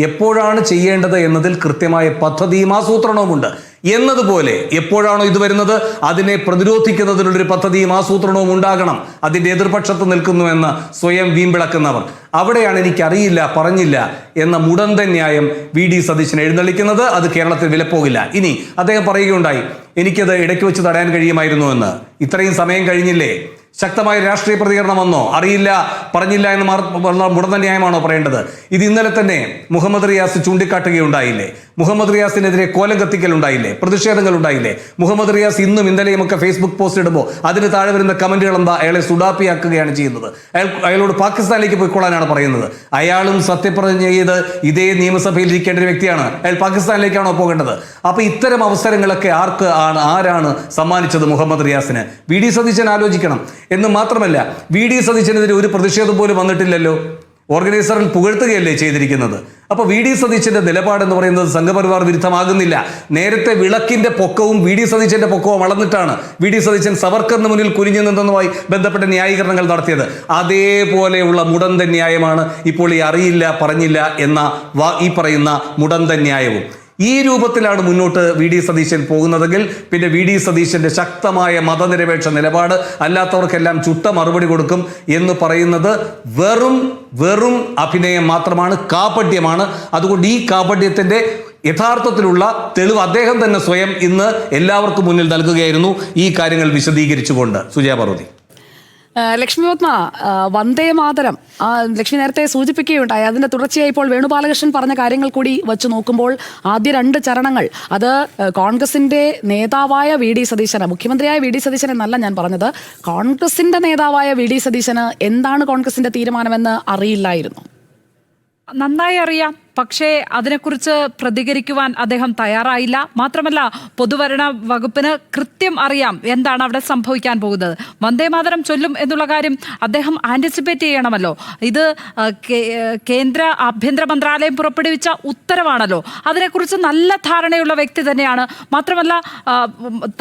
എപ്പോഴാണ് ചെയ്യേണ്ടത് എന്നതിൽ കൃത്യമായ പദ്ധതിയും ആസൂത്രണവുമുണ്ട്. എന്നതുപോലെ എപ്പോഴാണോ ഇത് വരുന്നത് അതിനെ പ്രതിരോധിക്കുന്നതിനുള്ളൊരു പദ്ധതിയും ആസൂത്രണവും ഉണ്ടാകണം. അതിൻ്റെ എതിർപക്ഷത്ത് നിൽക്കുന്നുവെന്ന് സ്വയം വീമ്പിളക്കുന്നവർ, അവിടെയാണ് എനിക്കറിയില്ല പറഞ്ഞില്ല എന്ന മുടന്തൻ ന്യായം VD സതീശൻ എഴുന്നള്ളിക്കുന്നത്. അത് കേരളത്തിൽ വിലപ്പോകില്ല. ഇനി അദ്ദേഹം പറയുകയുണ്ടായി, എനിക്കത് ഇടയ്ക്ക് വെച്ച് തടയാൻ കഴിയുമായിരുന്നു എന്ന്. ഇത്രയും സമയം കഴിഞ്ഞില്ലേ? ശക്തമായ രാഷ്ട്രീയ പ്രതികരണം വന്നോ? അറിയില്ല പറഞ്ഞില്ല എന്ന് മുടന്തൻ ന്യായമാണോ പറയേണ്ടത്? ഇത് ഇന്നലെ തന്നെ മുഹമ്മദ് റിയാസ് ചൂണ്ടിക്കാട്ടുകയുണ്ടായില്ലേ? മുഹമ്മദ് റിയാസിനെതിരെ കോലം കത്തിക്കൽ ഉണ്ടായില്ലേ? പ്രതിഷേധങ്ങൾ ഉണ്ടായില്ലേ? മുഹമ്മദ് റിയാസ് ഇന്നും ഇന്നലെയും ഒക്കെ ഫേസ്ബുക്ക് പോസ്റ്റ് ഇടുമ്പോൾ അതിന് താഴെ വരുന്ന കമന്റുകൾ എന്താ? അയാളെ സുഡാപ്പിയാക്കുകയാണ് ചെയ്യുന്നത്. അയാളോട് പാകിസ്ഥാനിലേക്ക് പോയിക്കൊള്ളാനാണ് പറയുന്നത്. അയാളും സത്യപ്രതിജ്ഞ ചെയ്ത് ഇതേ നിയമസഭയിൽ ഇരിക്കേണ്ട ഒരു വ്യക്തിയാണ്. അയാൾ പാകിസ്ഥാനിലേക്കാണോ പോകേണ്ടത്? അപ്പൊ ഇത്തരം അവസരങ്ങളൊക്കെ ആരാണ് സമ്മാനിച്ചത് മുഹമ്മദ് റിയാസിന്? VD സതീശൻ ആലോചിക്കണം. എന്ന് മാത്രമല്ല, VD സതീശനെതിരെ ഒരു പ്രതിഷേധം പോലും വന്നിട്ടില്ലല്ലോ. ഓർഗനൈസറിൽ പുകഴ്ത്തുകയല്ലേ ചെയ്തിരിക്കുന്നത്. അപ്പോൾ VD സതീശന്റെ നിലപാടെന്ന് പറയുന്നത് സംഘപരിവാർ വിരുദ്ധമാകുന്നില്ല. നേരത്തെ വിളക്കിന്റെ പൊക്കവും VD സതീശന്റെ പൊക്കവും അളന്നിട്ടാണ് VD സതീശൻ സവർക്കറിന് മുന്നിൽ കുനിഞ്ഞു നിന്നതുമായി ബന്ധപ്പെട്ട ന്യായീകരണങ്ങൾ നടത്തിയത്. അതേപോലെയുള്ള മുടന്തൻ ന്യായമാണ് ഇപ്പോൾ ഈ അറിയില്ല പറഞ്ഞില്ല എന്ന ഈ പറയുന്ന മുടന്തൻ ന്യായവും. ഈ രൂപത്തിലാണ് മുന്നോട്ട് VD സതീശൻ പോകുന്നതെങ്കിൽ പിന്നെ VD സതീശന്റെ ശക്തമായ മതനിരപേക്ഷ നിലപാട്, അല്ലാത്തവർക്കെല്ലാം ചുട്ട മറുപടി കൊടുക്കും എന്ന് പറയുന്നത് വെറും അഭിനയം മാത്രമാണ്, കാപട്യമാണ്. അതുകൊണ്ട് ഈ കാപട്യത്തിന്റെ യഥാർത്ഥത്തിലുള്ള തെളിവ് അദ്ദേഹം തന്നെ സ്വയം ഇന്ന് എല്ലാവർക്കും മുന്നിൽ നൽകുകയായിരുന്നു ഈ കാര്യങ്ങൾ വിശദീകരിച്ചുകൊണ്ട്. സുജയ പാർവതി. ലക്ഷ്മി പത്മ, വന്ദേ മാതരം ലക്ഷ്മി നേരത്തെ സൂചിപ്പിക്കുകയുണ്ടായി. അതിന്റെ തുടർച്ചയായി ഇപ്പോൾ വേണുഗോപാലകൃഷ്ണൻ പറഞ്ഞ കാര്യങ്ങൾ കൂടി വെച്ച് നോക്കുമ്പോൾ ആദ്യ 2 ചരണങ്ങൾ അത് കോൺഗ്രസിന്റെ നേതാവായ VD സതീശന്, മുഖ്യമന്ത്രിയായ VD സതീശൻ എന്നല്ല ഞാൻ പറഞ്ഞത്, കോൺഗ്രസിന്റെ നേതാവായ VD സതീശന് എന്താണ് കോൺഗ്രസിന്റെ തീരുമാനമെന്ന് അറിയില്ലായിരുന്നു. നന്നായി അറിയാം. പക്ഷേ അതിനെക്കുറിച്ച് പ്രതികരിക്കുവാൻ അദ്ദേഹം തയ്യാറായില്ല. മാത്രമല്ല, പൊതുഭരണ വകുപ്പിന് കൃത്യം അറിയാം എന്താണ് അവിടെ സംഭവിക്കാൻ പോകുന്നത്. വന്ദേമാതരം ചൊല്ലും എന്നുള്ള കാര്യം അദ്ദേഹം ആന്റിസിപ്പേറ്റ് ചെയ്യണമല്ലോ. ഇത് കേന്ദ്ര ആഭ്യന്തര മന്ത്രാലയം പുറപ്പെടുവിച്ച ഉത്തരവാണല്ലോ. അതിനെക്കുറിച്ച് നല്ല ധാരണയുള്ള വ്യക്തി തന്നെയാണ്. മാത്രമല്ല,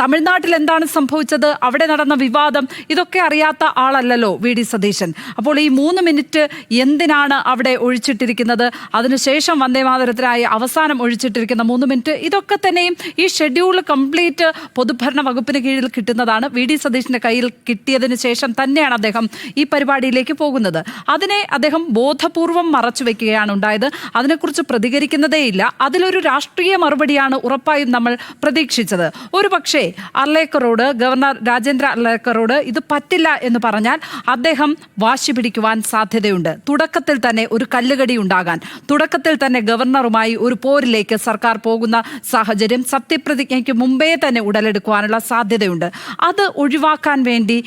തമിഴ്നാട്ടിൽ എന്താണ് സംഭവിച്ചത്, അവിടെ നടന്ന വിവാദം, ഇതൊക്കെ അറിയാത്ത ആളല്ലല്ലോ VD സതീശൻ. അപ്പോൾ ഈ 3 മിനിറ്റ് എന്തിനാണ് അവിടെ ഒഴിച്ചിട്ടിരിക്കുന്നത്? അതിനുശേഷം വന്ദേമാതരത്തിനായി അവസാനം ഒഴിച്ചിട്ടിരിക്കുന്ന 3 മിനിറ്റ്, ഇതൊക്കെ തന്നെയും ഈ ഷെഡ്യൂൾ കംപ്ലീറ്റ് പൊതുഭരണ വകുപ്പിന് കീഴിൽ കിട്ടുന്നതാണ്. VD സതീശന്റെ കയ്യിൽ കിട്ടിയതിന് ശേഷം തന്നെയാണ് അദ്ദേഹം ഈ പരിപാടിയിലേക്ക് പോകുന്നത്. അതിനെ അദ്ദേഹം ബോധപൂർവം മറച്ചു വെക്കുകയാണ് ഉണ്ടായത്. അതിനെക്കുറിച്ച് പ്രതികരിക്കുന്നതേയില്ല. അതിലൊരു രാഷ്ട്രീയ മറുപടിയാണ് ഉറപ്പായും നമ്മൾ പ്രതീക്ഷിച്ചത്. ഒരു പക്ഷേ അർലേക്കറോട്, ഗവർണർ രാജേന്ദ്ര അർലേക്കറോട് ഇത് പറ്റില്ല എന്ന് പറഞ്ഞാൽ അദ്ദേഹം വാശി പിടിക്കുവാൻ സാധ്യതയുണ്ട്. തുടക്കത്തിൽ തന്നെ ഒരു കല്ലുകടി ഉണ്ടാകാൻ, തുടക്കത്തിൽ തന്നെ ഗവർണറുമായി ഒരു പോരിലേക്ക് സർക്കാർ പോകുന്ന സാഹചര്യം സത്യപ്രതിജ്ഞയ്ക്ക് മുമ്പേ തന്നെ ഉടലെടുക്കുവാനുള്ള സാധ്യതയുണ്ട്. അത് ഒഴിവാക്കാൻ വേണ്ടി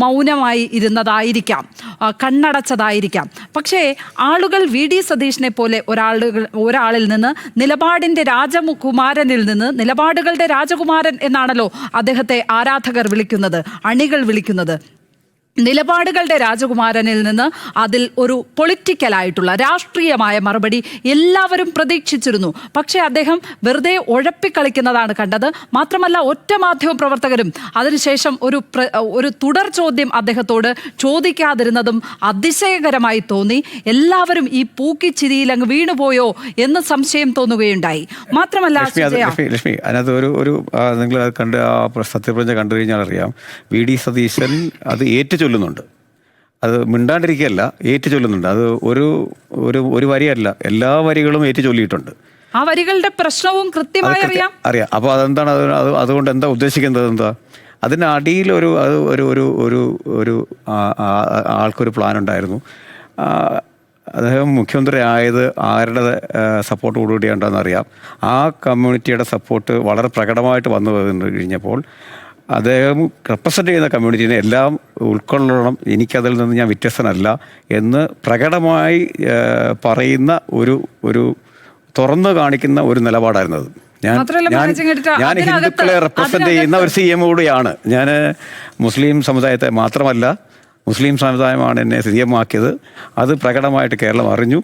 മൗനമായി ഇരുന്നതായിരിക്കാം, കണ്ണടച്ചതായിരിക്കാം. പക്ഷേ ആളുകൾ VD സതീശനെ പോലെ ഒരാളിൽ നിന്ന്, നിലപാടിൻ്റെ രാജകുമാരനിൽ നിന്ന്, നിലപാടുകളുടെ രാജകുമാരൻ എന്നാണല്ലോ അദ്ദേഹത്തെ ആരാധകർ വിളിക്കുന്നത്, അണികൾ വിളിക്കുന്നത്. നിലപാടുകളുടെ രാജകുമാരനിൽ നിന്ന് അതിൽ ഒരു പൊളിറ്റിക്കലായിട്ടുള്ള രാഷ്ട്രീയമായ മറുപടി എല്ലാവരും പ്രതീക്ഷിച്ചിരുന്നു. പക്ഷേ അദ്ദേഹം വെറുതെ ഉഴപ്പിക്കളിക്കുന്നതാണ് കണ്ടത്. മാത്രമല്ല, ഒറ്റ മാധ്യമ പ്രവർത്തകരും അതിനുശേഷം ഒരു തുടർ ചോദ്യം അദ്ദേഹത്തോട് ചോദിക്കാതിരുന്നതും അതിശയകരമായി തോന്നി. എല്ലാവരും ഈ പൂക്കിച്ചിരിയിൽ അങ്ങ് വീണുപോയോ എന്ന് സംശയം തോന്നുകയുണ്ടായി. മാത്രമല്ല ലക്ഷ്മി, അതിനകത്ത് ഒരു നിങ്ങൾ കണ്ട് സത്യപ്രതിജ്ഞ കണ്ടു കഴിഞ്ഞാൽ അറിയാം, VD സതീശൻ അത് ചൊല്ലുന്നുണ്ട്. അത് മിണ്ടാണ്ടിരിക്കുകയല്ല, ചൊല്ലുന്നുണ്ട്. അത് ഒരു വരിയല്ല, എല്ലാ വരികളും ചൊല്ലിയിട്ടുണ്ട്. ആ വരികളുടെ പ്രശ്നവും കൃത്യമായി അറിയാം. അപ്പോൾ അതെന്താണ്, അതുകൊണ്ട് എന്താ ഉദ്ദേശിക്കുന്നത്? എന്താ അതിന് അടിയിൽ ഒരു ആൾക്കൊരു പ്ലാൻ ഉണ്ടായിരുന്നു. അദ്ദേഹം മുഖ്യമന്ത്രി ആയത് ആരുടെ സപ്പോർട്ടോടുകൂടിയുണ്ടെന്ന് അറിയാം. ആ കമ്മ്യൂണിറ്റിയുടെ സപ്പോർട്ട് വളരെ പ്രകടമായിട്ട് വന്നു കഴിഞ്ഞപ്പോൾ അദ്ദേഹം റെപ്രസെൻ്റ് ചെയ്യുന്ന കമ്മ്യൂണിറ്റീനെ എല്ലാം ഉൾക്കൊള്ളണം, എനിക്കതിൽ നിന്ന് ഞാൻ വ്യത്യസ്തനല്ല എന്ന് പ്രകടമായി പറയുന്ന ഒരു തുറന്നു കാണിക്കുന്ന ഒരു നിലപാടായിരുന്നത്. ഞാൻ ഹിന്ദുക്കളെ റെപ്രസെൻ്റ് ചെയ്യുന്ന ഒരു CM കൂടിയാണ്. ഞാൻ മുസ്ലിം സമുദായത്തെ മാത്രമല്ല, മുസ്ലിം സമുദായമാണ് എന്നെ CM ആക്കിയത്. അത് പ്രകടമായിട്ട് കേരളം അറിഞ്ഞു.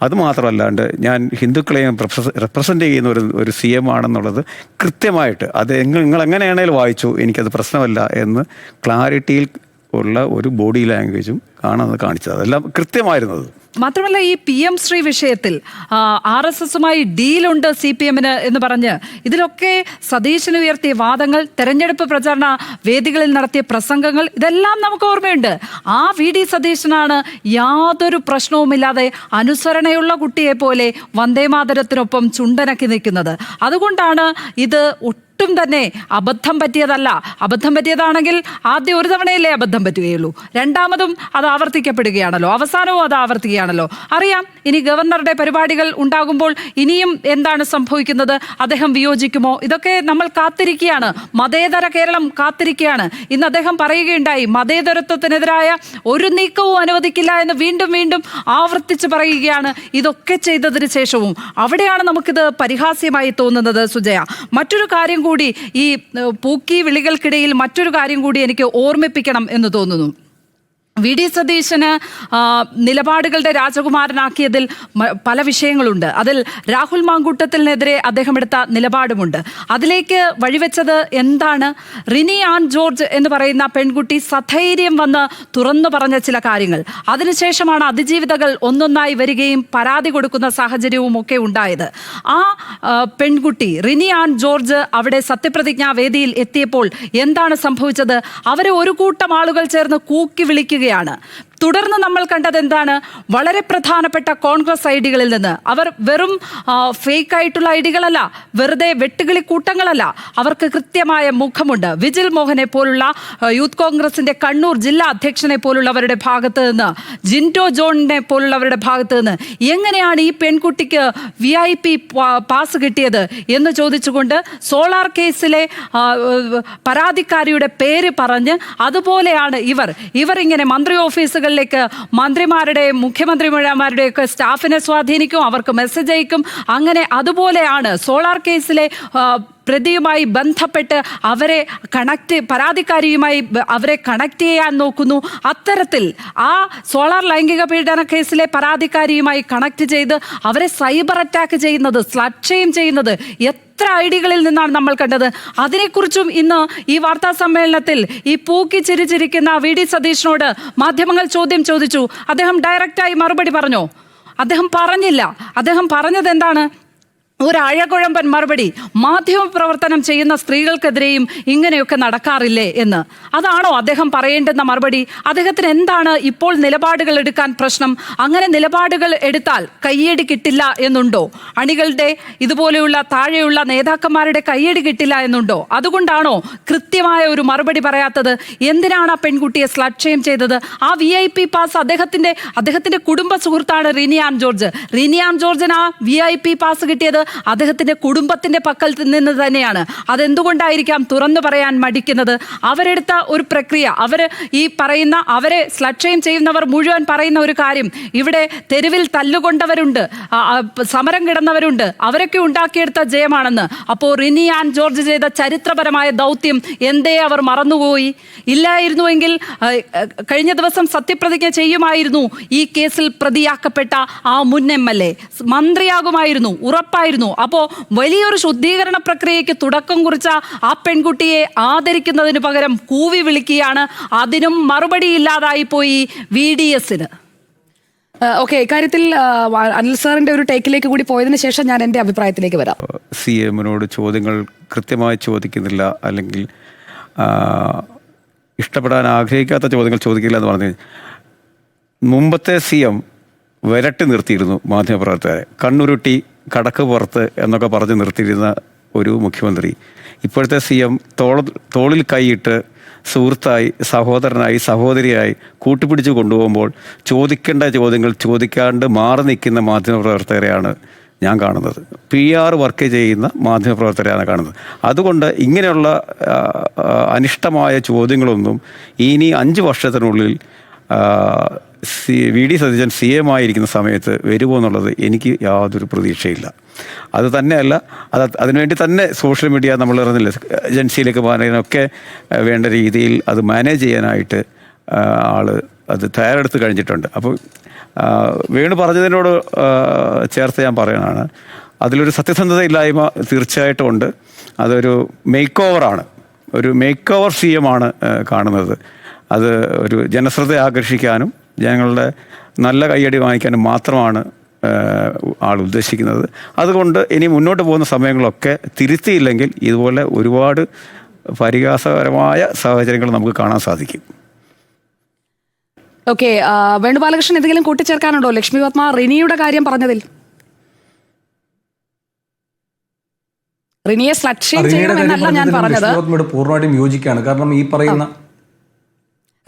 അതുമാത്രമല്ലാണ്ട് ഞാൻ ഹിന്ദുക്കളെയും റെപ്രസെൻ്റ് ചെയ്യുന്ന ഒരു CM ആണെന്നുള്ളത് കൃത്യമായിട്ട്, അത് നിങ്ങൾ എങ്ങനെയാണേലും വായിച്ചു, എനിക്കത് പ്രശ്നമല്ല എന്ന് ക്ലാരിറ്റിയിൽ ഉള്ള ഒരു ബോഡി ലാംഗ്വേജും കാണിച്ചത്. അതെല്ലാം കൃത്യമായിരുന്നത്. മാത്രമല്ല ഈ PM ശ്രീ വിഷയത്തിൽ RSSുമായി ഡീലുണ്ട് CPM എന്ന് പറഞ്ഞ് ഇതിലൊക്കെ സതീശന് ഉയർത്തിയ വാദങ്ങൾ, തെരഞ്ഞെടുപ്പ് പ്രചാരണ വേദികളിൽ നടത്തിയ പ്രസംഗങ്ങൾ, ഇതെല്ലാം നമുക്ക് ഓർമ്മയുണ്ട്. ആ VD സതീശനാണ് യാതൊരു പ്രശ്നവുമില്ലാതെ അനുസരണയുള്ള കുട്ടിയെ പോലെ വന്ദേമാതരത്തിനൊപ്പം ചുണ്ടനക്കി നിൽക്കുന്നത്. അതുകൊണ്ടാണ് ഇത് ഒട്ടും തന്നെ അബദ്ധം പറ്റിയതല്ല. അബദ്ധം പറ്റിയതാണെങ്കിൽ ആദ്യം ഒരു തവണയല്ലേ അബദ്ധം പറ്റുകയുള്ളൂ, രണ്ടാമതും അത് ആവർത്തിക്കപ്പെടുകയാണല്ലോ, അവസാനവും അത് ആവർത്തിക്കുകയാണല്ലോ. അറിയാം ഇനി ഗവർണറുടെ പരിപാടികൾ ഉണ്ടാകുമ്പോൾ ഇനിയും എന്താണ് സംഭവിക്കുന്നത്, അദ്ദേഹം വിയോജിക്കുമോ, ഇതൊക്കെ നമ്മൾ കാത്തിരിക്കുകയാണ്. മതേതര കേരളം കാത്തിരിക്കുകയാണ്. ഇന്ന് അദ്ദേഹം പറയുകയുണ്ടായി, മതേതരത്വത്തിനെതിരായ ഒരു നീക്കവും അനുവദിക്കില്ല എന്ന് വീണ്ടും വീണ്ടും ആവർത്തിച്ച് പറയുകയാണ്. ഇതൊക്കെ ചെയ്തതിന് ശേഷവും അവിടെയാണ് നമുക്കിത് പരിഹാസ്യമായി തോന്നുന്നത്. സുജയ, മറ്റൊരു കാര്യം കൂടി, ഈ പൂക്കി വിളികൾക്കിടയിൽ മറ്റൊരു കാര്യം കൂടി എനിക്ക് ഓർമ്മിപ്പിക്കണം എന്ന് തോന്നുന്നു. VD സതീശന് നിലപാടുകളുടെ രാജകുമാരനാക്കിയതിൽ പല വിഷയങ്ങളുണ്ട്. അതിൽ രാഹുൽ മാങ്കൂട്ടത്തിനെതിരെ അദ്ദേഹം എടുത്ത നിലപാടുമുണ്ട്. അതിലേക്ക് വഴിവെച്ചത് എന്താണ്? റിനി ആൻ ജോർജ് എന്ന് പറയുന്ന പെൺകുട്ടി സധൈര്യം വന്ന് തുറന്നു പറഞ്ഞ ചില കാര്യങ്ങൾ. അതിനുശേഷമാണ് അതിജീവിതകൾ ഒന്നൊന്നായി വരികയും പരാതി കൊടുക്കുന്ന സാഹചര്യവും ഒക്കെ ഉണ്ടായത്. ആ പെൺകുട്ടി റിനി ആൻ ജോർജ് അവിടെ സത്യപ്രതിജ്ഞാ വേദിയിൽ എത്തിയപ്പോൾ എന്താണ് സംഭവിച്ചത്? അവരെ ഒരു കൂട്ടം ആളുകൾ ചേർന്ന് കൂക്കി വിളിക്കുകയാണ്. തുടർന്ന് നമ്മൾ കണ്ടത് എന്താണ്? വളരെ പ്രധാനപ്പെട്ട കോൺഗ്രസ് ഐഡികളിൽ നിന്ന്, അവർ വെറും ഫേക്ക് ആയിട്ടുള്ള ഐഡികളല്ല, വെറുതെ വെട്ടുകിളി കൂട്ടങ്ങളല്ല, അവർക്ക് കൃത്യമായ മുഖമുണ്ട്. വിജിൽ മോഹനെ പോലുള്ള യൂത്ത് കോൺഗ്രസിന്റെ കണ്ണൂർ ജില്ലാ അധ്യക്ഷനെ പോലുള്ളവരുടെ ഭാഗത്ത് നിന്ന്, ജിൻഡോ ജോണിനെ പോലുള്ളവരുടെ ഭാഗത്ത് നിന്ന് എങ്ങനെയാണ് ഈ പെൺകുട്ടിക്ക് VIP പാസ് കിട്ടിയത് എന്ന് ചോദിച്ചുകൊണ്ട് സോളാർ കേസിലെ പരാതിക്കാരിയുടെ പേര് പറഞ്ഞ്, അതുപോലെയാണ് ഇവർ ഇങ്ങനെ മന്ത്രി ഓഫീസുകളിലേക്ക് മന്ത്രിമാരുടെ, മുഖ്യമന്ത്രിമാരുടെയൊക്കെ സ്റ്റാഫിനെ സ്വാധീനിക്കും, അവർക്ക് മെസ്സേജ് അയക്കും. അങ്ങനെ അതുപോലെയാണ് സോളാർ കേസിലെ പ്രതിയുമായി ബന്ധപ്പെട്ട് അവരെ പരാതിക്കാരിയുമായി അവരെ കണക്ട് ചെയ്യാൻ നോക്കുന്നു. അത്തരത്തിൽ ആ സോളാർ ലൈംഗിക പീഡന കേസിലെ പരാതിക്കാരിയുമായി കണക്ട് ചെയ്ത് അവരെ സൈബർ അറ്റാക്ക് ചെയ്യുന്നത്, സ്ലട്ട് ഷെയിം ചെയ്യുന്നത് എത്ര ഐഡികളിൽ നിന്നാണ് നമ്മൾ കണ്ടത്. അതിനെക്കുറിച്ചും ഇന്ന് ഈ വാർത്താ സമ്മേളനത്തിൽ ഈ പൂക്കി ചിരിച്ചിരിക്കുന്ന VD സതീശനോട് മാധ്യമങ്ങൾ ചോദ്യം ചോദിച്ചു. അദ്ദേഹം ഡയറക്റ്റായി മറുപടി പറഞ്ഞോ? അദ്ദേഹം പറഞ്ഞില്ല. അദ്ദേഹം പറഞ്ഞത് എന്താണ്? ഒരു അഴകുഴമ്പൻ മറുപടി. മാധ്യമ പ്രവർത്തനം ചെയ്യുന്ന സ്ത്രീകൾക്കെതിരെയും ഇങ്ങനെയൊക്കെ നടക്കാറില്ലേ എന്ന്. അതാണോ അദ്ദേഹം പറയേണ്ടുന്ന മറുപടി? അദ്ദേഹത്തിന് എന്താണ് ഇപ്പോൾ നിലപാടുകൾ എടുക്കാൻ പ്രശ്നം? അങ്ങനെ നിലപാടുകൾ എടുത്താൽ കയ്യടി കിട്ടില്ല എന്നുണ്ടോ? അണികളുടെ ഇതുപോലെയുള്ള താഴെയുള്ള നേതാക്കന്മാരുടെ കയ്യടി കിട്ടില്ല എന്നുണ്ടോ? അതുകൊണ്ടാണോ കൃത്യമായ ഒരു മറുപടി പറയാത്തത്? എന്തിനാണ് ആ പെൺകുട്ടിയെ സ്ലട്ട് ഷെയിം ചെയ്തത്? ആ VIP പാസ് അദ്ദേഹത്തിന്റെ കുടുംബ സുഹൃത്താണ് റിനി ആൻ ജോർജ്. റിനി ആൻ ജോർജിന് ആ VIP പാസ് കിട്ടിയത് അദ്ദേഹത്തിന്റെ കുടുംബത്തിന്റെ പക്കൽ നിന്ന് തന്നെയാണ്. അതെന്തുകൊണ്ടായിരിക്കാം തുറന്നു പറയാൻ മടിക്കുന്നത്? അവരെടുത്ത ഒരു പ്രക്രിയ, അവരെ സ്ലട്ട് ഷെയിം ചെയ്യുന്നവർ മുഴുവൻ പറയുന്ന ഒരു കാര്യം, ഇവിടെ തെരുവിൽ തല്ലുകൊണ്ടവരുണ്ട്, സമരം കിടന്നവരുണ്ട്, അവരൊക്കെ ഉണ്ടാക്കിയെടുത്ത ജയമാണെന്ന്. അപ്പോൾ റിനി ആൻ ജോർജ് ചെയ്ത ചരിത്രപരമായ ദൗത്യം എന്തേ അവർ മറന്നുപോയി? ഇല്ലായിരുന്നുവെങ്കിൽ കഴിഞ്ഞ ദിവസം സത്യപ്രതിജ്ഞ ചെയ്യുമായിരുന്നു. ഈ കേസിൽ പ്രതിയാക്കപ്പെട്ട ആ മുൻ MLA മന്ത്രിയാകുമായിരുന്നു, ഉറപ്പായിരുന്നു. അപ്പോ വലിയൊരു ശുദ്ധീകരണ പ്രക്രിയയ്ക്ക് തുടക്കം കുറിച്ച ആ പെൺകുട്ടിയെ ആദരിക്കുന്നതിന് പകരം കൂവി വിളിക്കുകയാണ്. അതിനും മറുപടിയില്ലാതായി പോയി VDSന്. ഓക്കെ, ഇക്കാര്യത്തിൽ അനിൽ സാറിന്റെ ഒരു ടേക്കിലേക്ക് കൂടി പോയതിനു ശേഷം ഞാൻ എൻ്റെ അഭിപ്രായത്തിലേക്ക് വരാം. CMനോട് ചോദ്യങ്ങൾ കൃത്യമായി ചോദിക്കുന്നില്ല, അല്ലെങ്കിൽ ഇഷ്ടപ്പെടാൻ ആഗ്രഹിക്കാത്ത ചോദ്യങ്ങൾ ചോദിക്കില്ല എന്ന് പറഞ്ഞ് മുമ്പത്തെ CM വിരട്ടി നിർത്തിയിരുന്നു മാധ്യമപ്രവർത്തകരെ. കണ്ണുരുട്ടി, കടക്ക് പുറത്ത് എന്നൊക്കെ പറഞ്ഞ് നിർത്തിയിരുന്ന ഒരു മുഖ്യമന്ത്രി ഇപ്പോഴത്തെ CM തോളിൽ കൈയിട്ട് സുഹൃത്തായി, സഹോദരനായി, സഹോദരിയായി കൂട്ടുപിടിച്ച് കൊണ്ടുപോകുമ്പോൾ ചോദിക്കേണ്ട ചോദ്യങ്ങൾ ചോദിക്കാണ്ട് മാറി നിൽക്കുന്ന മാധ്യമപ്രവർത്തകരെയാണ് ഞാൻ കാണുന്നത്. PR വർക്ക് ചെയ്യുന്ന മാധ്യമപ്രവർത്തകരെയാണ് കാണുന്നത്. അതുകൊണ്ട് ഇങ്ങനെയുള്ള അനിഷ്ടമായ ചോദ്യങ്ങളൊന്നും ഇനി 5 വർഷത്തിനുള്ളിൽ VD സതീശൻ CM ആയിരിക്കുന്ന സമയത്ത് വരുമോ എന്നുള്ളത് എനിക്ക് യാതൊരു പ്രതീക്ഷയില്ല. അത് തന്നെയല്ല, അതിനുവേണ്ടി തന്നെ സോഷ്യൽ മീഡിയ നമ്മൾ അറിഞ്ഞില്ല, ഏജൻസിയിലേക്ക് പോകാനൊക്കെ വേണ്ട രീതിയിൽ അത് മാനേജ് ചെയ്യാനായിട്ട് അത് തയ്യാറെടുത്ത് കഴിഞ്ഞിട്ടുണ്ട്. അപ്പോൾ വേണു പറഞ്ഞതിനോട് ചേർത്ത് ഞാൻ പറയുന്നതാണ്, അതിലൊരു സത്യസന്ധതയില്ലായ്മ തീർച്ചയായിട്ടും ഉണ്ട്. അതൊരു മേക്ക് ഓവറാണ്, ഒരു മേക്ക് ഓവർ CM ആണ് കാണുന്നത്. അത് ഒരു ജനശ്രദ്ധ ആകർഷിക്കാനും ജനങ്ങളുടെ നല്ല കയ്യടി വാങ്ങിക്കാനും മാത്രമാണ് ആൾ ഉദ്ദേശിക്കുന്നത്. അതുകൊണ്ട് ഇനി മുന്നോട്ട് പോകുന്ന സമയങ്ങളൊക്കെ തിരുത്തിയില്ലെങ്കിൽ ഇതുപോലെ ഒരുപാട് പരിഹാസകരമായ സാഹചര്യങ്ങൾ നമുക്ക് കാണാൻ സാധിക്കും. ഓക്കെ, വേണുബാലകൃഷ്ണൻ എന്തെങ്കിലും കൂട്ടിച്ചേർക്കാനുണ്ടോ ലക്ഷ്മി പത്മ റിനിയുടെ കാര്യം പറഞ്ഞതിൽ? റിനിയെ സ്ലട്ട് ഷെയിം ചെയ്യണമെന്നല്ല ഞാൻ പറഞ്ഞത്. പൂർണ്ണമായിട്ടും യോജിക്കുകയാണ്. കാരണം ഈ പറയുന്ന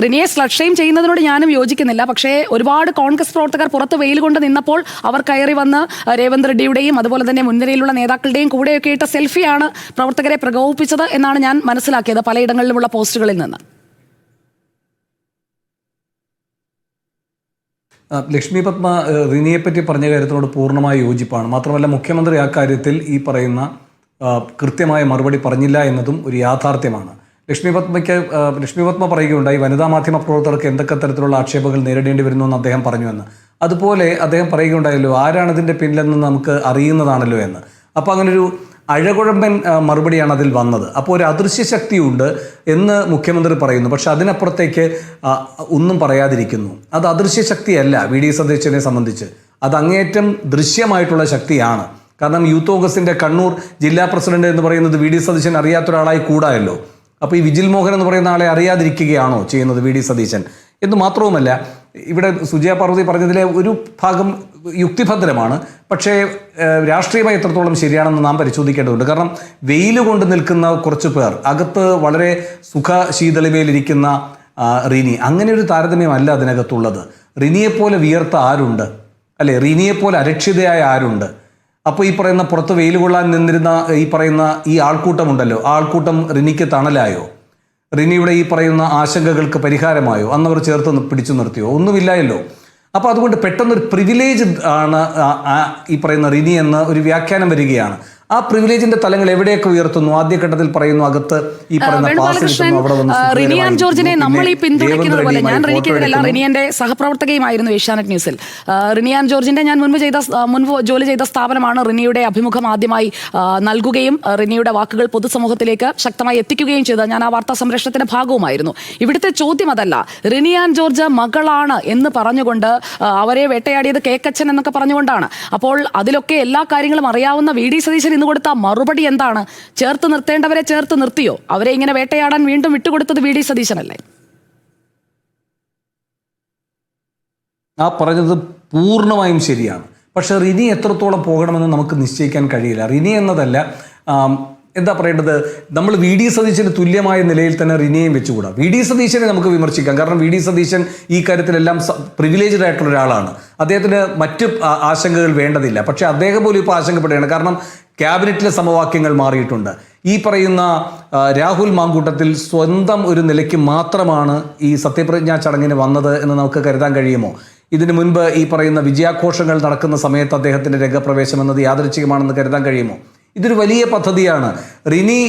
റിനിയെ സ്ലട്ട് ഷെയിം ചെയ്യുന്നതിനോട് ഞാനും യോജിക്കുന്നില്ല. പക്ഷേ ഒരുപാട് കോൺഗ്രസ് പ്രവർത്തകർ പുറത്ത് വെയിൽ കൊണ്ട് നിന്നപ്പോൾ അവർ കയറി വന്ന് രേവന്ത് റെഡ്ഡിയുടെയും അതുപോലെ തന്നെ മുൻനിരയിലുള്ള നേതാക്കളുടെയും കൂടെയൊക്കെ ഇട്ട സെൽഫിയാണ് പ്രവർത്തകരെ പ്രകോപിപ്പിച്ചത് എന്നാണ് ഞാൻ മനസ്സിലാക്കിയത് പലയിടങ്ങളിലുമുള്ള പോസ്റ്റുകളിൽ നിന്ന്. ലക്ഷ്മി പത്മ റിനിയെപ്പറ്റി പറഞ്ഞ കാര്യത്തിനോട് പൂർണ്ണമായ യോജിപ്പാണ്. മാത്രമല്ല മുഖ്യമന്ത്രി ആ കാര്യത്തിൽ ഈ പറയുന്ന കൃത്യമായ മറുപടി പറഞ്ഞില്ല എന്നതും ഒരു യാഥാർത്ഥ്യമാണ്. ലക്ഷ്മി പത്മ പറയുകയുണ്ടായി വനിതാ മാധ്യമ പ്രവർത്തകർക്ക് എന്തൊക്കെ തരത്തിലുള്ള ആക്ഷേപങ്ങൾ നേരിടേണ്ടി വരുന്നു എന്ന് അദ്ദേഹം പറഞ്ഞുവെന്ന്. അതുപോലെ അദ്ദേഹം പറയുകയുണ്ടായല്ലോ ആരാണ് ഇതിൻ്റെ പിന്നിലെന്ന് നമുക്ക് അറിയുന്നതാണല്ലോ എന്ന്. അപ്പോൾ അങ്ങനൊരു അഴകുഴമ്പൻ മറുപടിയാണ് അതിൽ വന്നത്. അപ്പോൾ ഒരു അദൃശ്യ ശക്തിയുണ്ട് എന്ന് മുഖ്യമന്ത്രി പറയുന്നു. പക്ഷെ അതിനപ്പുറത്തേക്ക് ഒന്നും പറയാതിരിക്കുന്നു. അത് അദൃശ്യ ശക്തിയല്ല വി ഡി സതീശനെ സംബന്ധിച്ച്, അത് അങ്ങേയറ്റം ദൃശ്യമായിട്ടുള്ള ശക്തിയാണ്. കാരണം യൂത്ത് കോൺഗ്രസിൻ്റെ കണ്ണൂർ ജില്ലാ പ്രസിഡന്റ് എന്ന് പറയുന്നത് വി ഡി സതീശൻ അറിയാത്ത ഒരാളായി കൂടായല്ലോ. അപ്പോൾ ഈ വിജിൽ മോഹൻ എന്ന് പറയുന്ന ആളെ അറിയാതിരിക്കുകയാണോ ചെയ്യുന്നത് വി ഡി സതീശൻ? എന്ന് മാത്രവുമല്ല, ഇവിടെ സുജയ പാർവതി പറഞ്ഞതിലെ ഒരു ഭാഗം യുക്തിഭദ്രമാണ്. പക്ഷേ രാഷ്ട്രീയമായി എത്രത്തോളം ശരിയാണെന്ന് നാം പരിശോധിക്കേണ്ടതുണ്ട്. കാരണം വെയിൽ കൊണ്ട് നിൽക്കുന്ന കുറച്ച് പേർ, അകത്ത് വളരെ സുഖശീതളിമയിലിരിക്കുന്ന റിനി, അങ്ങനെ ഒരു താരതമ്യമല്ല അതിനകത്തുള്ളത്. റിനിയെപ്പോലെ വിയർത്ത ആരുണ്ട്? അല്ലെ, റിനിയെപ്പോലെ അരക്ഷിതയായ ആരുണ്ട്? അപ്പോൾ ഈ പറയുന്ന പുറത്ത് വെയിൽ കൊള്ളാൻ നിന്നിരുന്ന ഈ പറയുന്ന ഈ ആൾക്കൂട്ടമുണ്ടല്ലോ, ആ ആൾക്കൂട്ടം റിനിക്ക് തണലായോ? റിനിയുടെ ഈ പറയുന്ന ആശങ്കകൾക്ക് പരിഹാരമായോ? അന്നവർ ചേർത്ത് പിടിച്ചു നിർത്തിയോ? ഒന്നുമില്ലായല്ലോ. അപ്പോൾ അതുകൊണ്ട് പെട്ടെന്നൊരു പ്രിവിലേജ് ആണ് ഈ പറയുന്ന റിനി എന്ന ഒരു വ്യാഖ്യാനം വരികയാണ്. ആ പ്രിവിലേജിന്റെ തലങ്ങൾ എവിടെയൊക്കെ ഉയർത്തുന്നു? ആദ്യഘട്ടത്തിൽ പറയുന്നു അകത്ത് ഈ പറയുന്ന റിനിയാൻ ജോർജിനെ നമ്മൾ ഈ പിന്തുണയ്ക്കുന്നത് പോലെ, ഞാൻ റിനിക്കെതിരല്ല, റിനിയന്റെ സഹപ്രവർത്തകയുമായിരുന്നു ഏഷ്യാനെറ്റ് ന്യൂസിൽ. റിനിയാൻ ജോർജിന്റെ ഞാൻ മുൻപ് ജോലി ചെയ്ത സ്ഥാപനമാണ്. റിനിയുടെ അഭിമുഖം ആദ്യമായി നൽകുകയും റിനിയുടെ വാക്കുകൾ പൊതുസമൂഹത്തിലേക്ക് ശക്തമായി എത്തിക്കുകയും ചെയ്തത് ഞാൻ ആ വാർത്താ സംരക്ഷണത്തിന്റെ ഭാഗവുമായിരുന്നു. ഇവിടുത്തെ ചോദ്യം അതല്ല. റിനിയാൻ ജോർജ് മകളാണ് എന്ന് പറഞ്ഞുകൊണ്ട് അവരെ വേട്ടയാടിയത് കേക്കച്ചൻ എന്നൊക്കെ പറഞ്ഞുകൊണ്ടാണ്. അപ്പോൾ അതിലൊക്കെ എല്ലാ കാര്യങ്ങളും അറിയാവുന്ന വി ഡി സതീശൻ ഇന്ന് കൊടുത്ത മറുപടി എന്താണ്? ചേർത്ത് നിർത്തേണ്ടവരെ ചേർത്ത് നിർത്തിയോ? അവരെ ഇങ്ങനെ വേട്ടയാടാൻ വീണ്ടും വിട്ടുകൊടുത്തത് വി ഡി സതീശനല്ലേ? ആ പറഞ്ഞത് പൂർണ്ണമായും ശരിയാണ്. പക്ഷെ റിനി എത്രത്തോളം പോകണമെന്ന് നമുക്ക് നിശ്ചയിക്കാൻ കഴിയില്ല. റിനി എന്നതല്ല, എന്താ പറയേണ്ടത്, നമ്മൾ വി ഡി സതീശന് തുല്യമായ നിലയിൽ തന്നെ റിനിയെയും വെച്ചുകൂടാ. വി ഡി സതീശനെ നമുക്ക് വിമർശിക്കാം. കാരണം വി ഡി സതീശൻ ഈ കാര്യത്തിലെല്ലാം പ്രിവിലേജ്ഡ് ആയിട്ടുള്ള ഒരാളാണ്. അദ്ദേഹത്തിന് മറ്റ് ആശങ്കകൾ വേണ്ടതില്ല. പക്ഷേ അദ്ദേഹം പോലും ഇപ്പോൾ ആശങ്കപ്പെടുകയാണ്. കാരണം ക്യാബിനറ്റിലെ സമവാക്യങ്ങൾ മാറിയിട്ടുണ്ട്. ഈ പറയുന്ന രാഹുൽ മാങ്കൂട്ടത്തിൽ സ്വന്തം ഒരു നിലയ്ക്ക് മാത്രമാണ് ഈ സത്യപ്രതിജ്ഞാ ചടങ്ങിന് വന്നത് എന്ന് നമുക്ക് കരുതാൻ കഴിയുമോ? ഇതിനു മുൻപ് ഈ പറയുന്ന വിജയാഘോഷങ്ങൾ നടക്കുന്ന സമയത്ത് അദ്ദേഹത്തിൻ്റെ രംഗപ്രവേശം എന്നത് യാദൃച്ഛികമാണെന്ന് കരുതാൻ കഴിയുമോ? ഇതൊരു വലിയ പദ്ധതിയാണ്. റിനി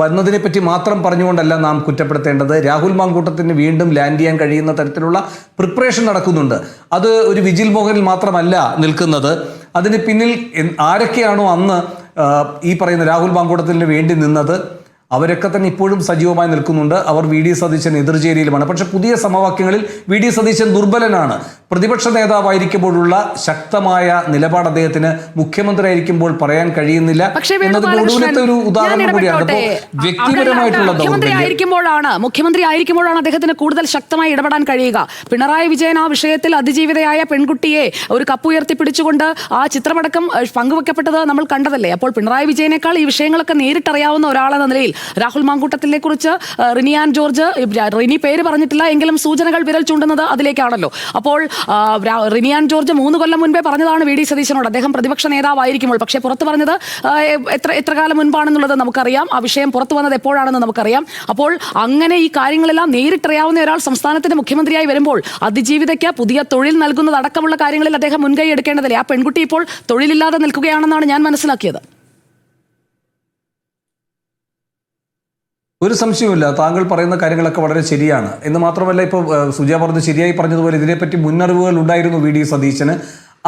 വന്നതിനെ പറ്റി മാത്രം പറഞ്ഞുകൊണ്ടല്ല നാം കുറ്റപ്പെടുത്തേണ്ടത്. രാഹുൽ മാങ്കൂട്ടത്തിന് വീണ്ടും ലാൻഡ് ചെയ്യാൻ കഴിയുന്ന തരത്തിലുള്ള പ്രിപ്പറേഷൻ നടക്കുന്നുണ്ട്. അത് ഒരു വിജിൽ മോഹനിൽ മാത്രമല്ല നിൽക്കുന്നത്. അതിന് പിന്നിൽ ആരൊക്കെയാണോ അന്ന് ഈ പറയുന്ന രാഹുൽ മാങ്കൂട്ടത്തിന് വേണ്ടി നിന്നത് അവരൊക്കെ തന്നെ ഇപ്പോഴും സജീവമായി നിൽക്കുന്നുണ്ട്. അവർ വി ഡി സതീശൻ എതിർചേരിയിലുമാണ്. പക്ഷെ പുതിയ സമവാക്യങ്ങളിൽ വി ഡി സതീശൻ ദുർബലനാണ്. പ്രതിപക്ഷ നേതാവായിരിക്കുമ്പോഴുള്ള ശക്തമായ നിലപാട് അദ്ദേഹത്തിന് മുഖ്യമന്ത്രി ആയിരിക്കുമ്പോൾ പറയാൻ കഴിയുന്നില്ല എന്നതിന്റെ ഒടുവിലത്തെ ഒരു ഉദാഹരണം കൂടിയാണ്. അപ്പോൾ വ്യക്തിപരമായിട്ടുള്ള മുഖ്യമന്ത്രി ആയിരിക്കുമ്പോഴാണ് അദ്ദേഹത്തിന് കൂടുതൽ ശക്തമായി ഇടപെടാൻ കഴിയുക. പിണറായി വിജയൻ ആ വിഷയത്തിൽ അതിജീവിതയായ പെൺകുട്ടിയെ ഒരു കപ്പുയർത്തി പിടിച്ചുകൊണ്ട് ആ ചിത്രമടക്കം പങ്കുവെക്കപ്പെട്ടത് നമ്മൾ കണ്ടതല്ലേ. അപ്പോൾ പിണറായി വിജയനേക്കാൾ ഈ വിഷയങ്ങളൊക്കെ നേരിട്ടറിയാവുന്ന ഒരാളെന്ന നിലയിൽ രാഹുൽ മാങ്കൂട്ടത്തിനെ കുറിച്ച് റിനിയാൻ ജോർജ്, റിനി പേര് പറഞ്ഞിട്ടില്ല എങ്കിലും സൂചനകൾ വിരൽ ചൂണ്ടുന്നത് അതിലേക്കാണല്ലോ. അപ്പോൾ റിനിയാൻ ജോർജ് 3 കൊല്ലം മുൻപേ പറഞ്ഞതാണ് വി ഡി സതീശനോട്, അദ്ദേഹം പ്രതിപക്ഷ നേതാവായിരിക്കുമ്പോൾ. പക്ഷേ പുറത്ത് പറഞ്ഞത് എത്ര കാലം മുൻപാണെന്നുള്ളത് നമുക്കറിയാം. ആ വിഷയം പുറത്തു വന്നത് എപ്പോഴാണെന്ന് നമുക്കറിയാം. അപ്പോൾ അങ്ങനെ ഈ കാര്യങ്ങളെല്ലാം നേരിട്ടറിയാവുന്ന ഒരാൾ സംസ്ഥാനത്തിന്റെ മുഖ്യമന്ത്രിയായി വരുമ്പോൾ അതിജീവിതയ്ക്ക് പുതിയ തൊഴിൽ നൽകുന്നതടക്കമുള്ള കാര്യങ്ങളിൽ അദ്ദേഹം മുൻകൈ എടുക്കേണ്ടതില്ലേ. ആ പെൺകുട്ടി ഇപ്പോൾ തൊഴിലില്ലാതെ നിൽക്കുകയാണെന്നാണ് ഞാൻ മനസ്സിലാക്കിയത്. ഒരു സംശയവുമില്ല, താങ്കൾ പറയുന്ന കാര്യങ്ങളൊക്കെ വളരെ ശരിയാണ്. എന്ന് മാത്രമല്ല, ഇപ്പോൾ സുജയ പറഞ്ഞത് ശരിയായി പറഞ്ഞതുപോലെ ഇതിനെപ്പറ്റി മുന്നറിവുകൾ ഉണ്ടായിരുന്നു വി ഡി സതീശന്.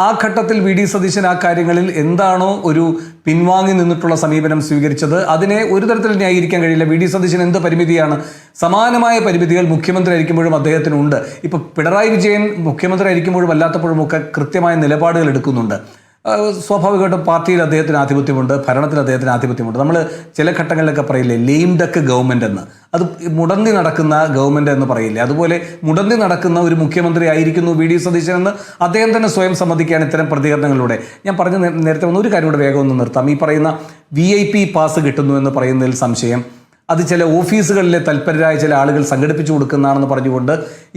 ആ ഘട്ടത്തിൽ വി ഡി സതീശൻ ആ കാര്യങ്ങളിൽ എന്താണോ ഒരു പിൻവാങ്ങി നിന്നിട്ടുള്ള സമീപനം സ്വീകരിച്ചത്, അതിനെ ഒരു തരത്തിൽ ന്യായീകരിക്കാൻ കഴിയില്ല. വി ഡി സതീശൻ എന്ത് പരിമിതിയാണ്? സമാനമായ പരിമിതികൾ മുഖ്യമന്ത്രി ആയിരിക്കുമ്പോഴും അദ്ദേഹത്തിനുണ്ട്. ഇപ്പൊ പിണറായി വിജയൻ മുഖ്യമന്ത്രി ആയിരിക്കുമ്പോഴും അല്ലാത്തപ്പോഴും ഒക്കെ കൃത്യമായ നിലപാടുകൾ എടുക്കുന്നുണ്ട്. സ്വാഭാവികമായിട്ടും പാർട്ടിയിൽ അദ്ദേഹത്തിന് ആധിപത്യമുണ്ട്, ഭരണത്തിൽ അദ്ദേഹത്തിന് ആധിപത്യമുണ്ട്. നമ്മൾ ചില ഘട്ടങ്ങളിലൊക്കെ പറയില്ലേ ലെയിം ഡക്ക് ഗവൺമെൻറ് എന്ന്, അത് മുടന്തി നടക്കുന്ന ഗവൺമെൻറ് എന്ന് പറയില്ലേ, അതുപോലെ മുടന്തി നടക്കുന്ന ഒരു മുഖ്യമന്ത്രി ആയിരിക്കുന്നു വി ഡി സതീശൻ എന്ന് അദ്ദേഹം തന്നെ സ്വയം സമ്മതിക്കുകയാണ് ഇത്തരം പ്രതികരണങ്ങളിലൂടെ. ഞാൻ പറഞ്ഞ നേരത്തെ ഒരു കാര്യം കൂടെ വേഗം ഒന്ന് നിർത്താം. ഈ പറയുന്ന VIP പാസ് കിട്ടുന്നു എന്ന് പറയുന്നതിൽ സംശയം, അത് ചില ഓഫീസുകളിലെ തൽപരരായ ചില ആളുകൾ സംഘടിപ്പിച്ചു കൊടുക്കുന്നതാണെന്ന് പറഞ്ഞുകൊണ്ട്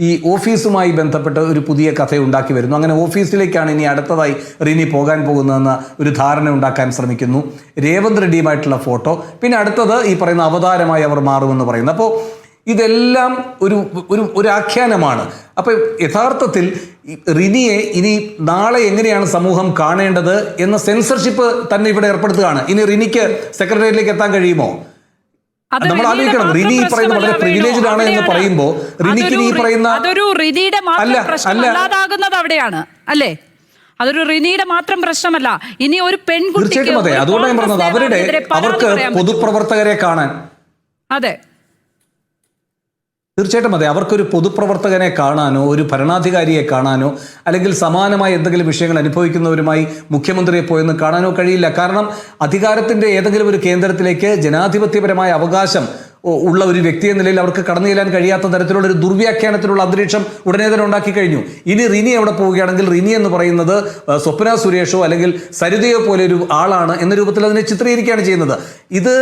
ഈ ഓഫീസുമായി ബന്ധപ്പെട്ട് ഒരു പുതിയ കഥ ഉണ്ടാക്കി വരുന്നു. അങ്ങനെ ഓഫീസിലേക്കാണ് ഇനി അടുത്തതായി റിനി പോകാൻ പോകുന്നതെന്ന ഒരു ധാരണ ഉണ്ടാക്കാൻ ശ്രമിക്കുന്നു. രേവന്ത് റെഡ്ഡിയുമായിട്ടുള്ള ഫോട്ടോ, പിന്നെ അടുത്തത് ഈ പറയുന്ന അവതാരമായി അവർ മാറുമെന്ന് പറയുന്നു. അപ്പോൾ ഇതെല്ലാം ഒരു ആഖ്യാനമാണ്. അപ്പോൾ യഥാർത്ഥത്തിൽ റിനിയെ ഇനി നാളെ എങ്ങനെയാണ് സമൂഹം കാണേണ്ടത് എന്ന സെൻസർഷിപ്പ് തന്നെ ഇവിടെ ഏർപ്പെടുത്തുകയാണ്. ഇനി റിനിക്ക് സെക്രട്ടേറിയറ്റിലേക്ക് എത്താൻ കഴിയുമോ? നമ്മൾ ആലോചിക്കണം. റിനി ഈ പറയുന്ന വളരെ പ്രിവിലേജ്ഡ് ആണ് എന്ന് പറയുമ്പോൾ റിനിക്ക് ഈ പറയുന്ന അതൊരു റിനിയുടെ മാത്രം പ്രശ്നമല്ലാതാകുന്നത് അവിടെയാണ് അല്ലേ? അതൊരു റിനിയുടെ മാത്രം പ്രശ്നമല്ല. ഇനി ഒരു പെൺകുട്ടി, തീർച്ചയായിട്ടും അതെ. അതുകൊണ്ടാണ് ഞാൻ പറഞ്ഞത് അവർക്ക് പൊതുപ്രവർത്തകരെ കാണാൻ, അതെ തീർച്ചയായിട്ടും അതെ, അവർക്കൊരു പൊതുപ്രവർത്തകനെ കാണാനോ ഒരു ഭരണാധികാരിയെ കാണാനോ അല്ലെങ്കിൽ സമാനമായ എന്തെങ്കിലും വിഷയങ്ങൾ അനുഭവിക്കുന്നവരുമായി മുഖ്യമന്ത്രിയെ പോയെന്ന് കാണാനോ കഴിയില്ല. കാരണം അധികാരത്തിന്റെ ഏതെങ്കിലും ഒരു കേന്ദ്രത്തിലേക്ക് ജനാധിപത്യപരമായ അവകാശം ഉള്ള ഒരു വ്യക്തി എന്ന നിലയിൽ അവർക്ക് കടന്നു ചെല്ലാൻ കഴിയാത്ത തരത്തിലുള്ള ഒരു ദുർവ്യാഖ്യാനത്തിലുള്ള അന്തരീക്ഷം ഉടനെ തന്നെ ഉണ്ടാക്കി കഴിഞ്ഞു. ഇനി റിനി എവിടെ പോവുകയാണെങ്കിൽ റിനി എന്ന് പറയുന്നത് സ്വപ്ന സുരേഷോ അല്ലെങ്കിൽ സരിതയോ പോലെ ഒരു ആളാണ് എന്ന രൂപത്തിൽ അതിനെ ചിത്രീകരിക്കുകയാണ് ചെയ്യുന്നത്. ഇത്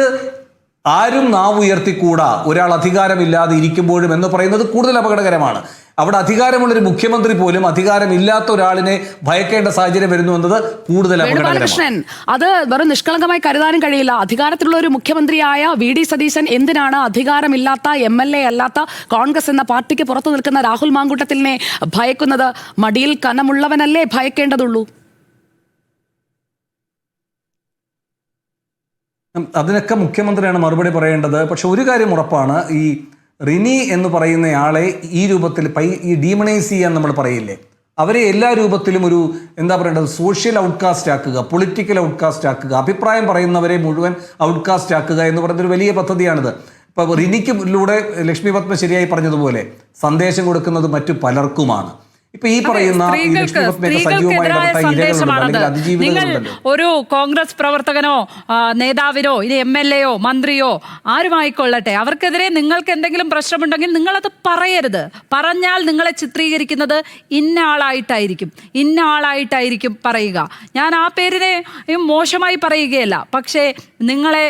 ആരും നാവ് ഉയർത്തിക്കൂടാ ഒരാൾ അധികാരമില്ലാതെ ഇരിക്കുമ്പോഴും എന്ന് പറയുന്നത് കൂടുതൽ അപകടകരമാണ്. അവിടെ അധികാരമുള്ളൊരു മുഖ്യമന്ത്രി പോലും അധികാരമില്ലാത്ത ഒരാളിനെ ഭയക്കേണ്ട സാഹചര്യം വരുന്നു എന്നത് കൂടുതൽ അപകടകരമാണ്. അത് വെറും നിഷ്കളങ്കമായി കരുതാനും കഴിയില്ല. അധികാരത്തിലുള്ള ഒരു മുഖ്യമന്ത്രിയായ വി ഡി സതീശൻ എന്തിനാണ് അധികാരമില്ലാത്ത MLA അല്ലാത്ത കോൺഗ്രസ് എന്ന പാർട്ടിക്ക് പുറത്തു നിൽക്കുന്ന രാഹുൽ മാങ്കൂട്ടത്തിലിനെ ഭയക്കുന്നത്? മടിയിൽ കനമുള്ളവനല്ലേ ഭയക്കേണ്ടതുള്ളൂ? അതിനൊക്കെ മുഖ്യമന്ത്രിയാണ് മറുപടി പറയേണ്ടത്. പക്ഷെ ഒരു കാര്യം ഉറപ്പാണ്, ഈ റിനി എന്ന് പറയുന്നയാളെ ഈ രൂപത്തിൽ ഈ ഡീമണൈസ് ചെയ്യാൻ നമ്മൾ പറയില്ലേ, അവരെ എല്ലാ രൂപത്തിലും ഒരു എന്താ പറയേണ്ടത് സോഷ്യൽ ഔട്ട്കാസ്റ്റ് ആക്കുക, പൊളിറ്റിക്കൽ ഔട്ട്കാസ്റ്റ് ആക്കുക, അഭിപ്രായം പറയുന്നവരെ മുഴുവൻ ഔട്ട്കാസ്റ്റ് ആക്കുക എന്ന് പറയുന്നൊരു വലിയ പദ്ധതിയാണിത്. ഇപ്പോൾ റിനിക്കിലൂടെ ലക്ഷ്മി പത്മ ശരിയായി പറഞ്ഞതുപോലെ സന്ദേശം കൊടുക്കുന്നത് മറ്റു പലർക്കുമാണ്. ഇപ്പൊ ഈ പറയുന്ന നിങ്ങൾ ഒരു കോൺഗ്രസ് പ്രവർത്തകനോ നേതാവിനോ ഇനി MLA യോ മന്ത്രിയോ ആരുമായിക്കൊള്ളട്ടെ, അവർക്കെതിരെ നിങ്ങൾക്ക് എന്തെങ്കിലും പ്രശ്നമുണ്ടെങ്കിൽ നിങ്ങളത് പറയരുത്. പറഞ്ഞാൽ നിങ്ങളെ ചിത്രീകരിക്കുന്നത് ഇന്ന ആളായിട്ടായിരിക്കും പറയുക. ഞാൻ ആ പേരിനെ മോശമായി പറയുകയല്ല, പക്ഷേ നിങ്ങളെ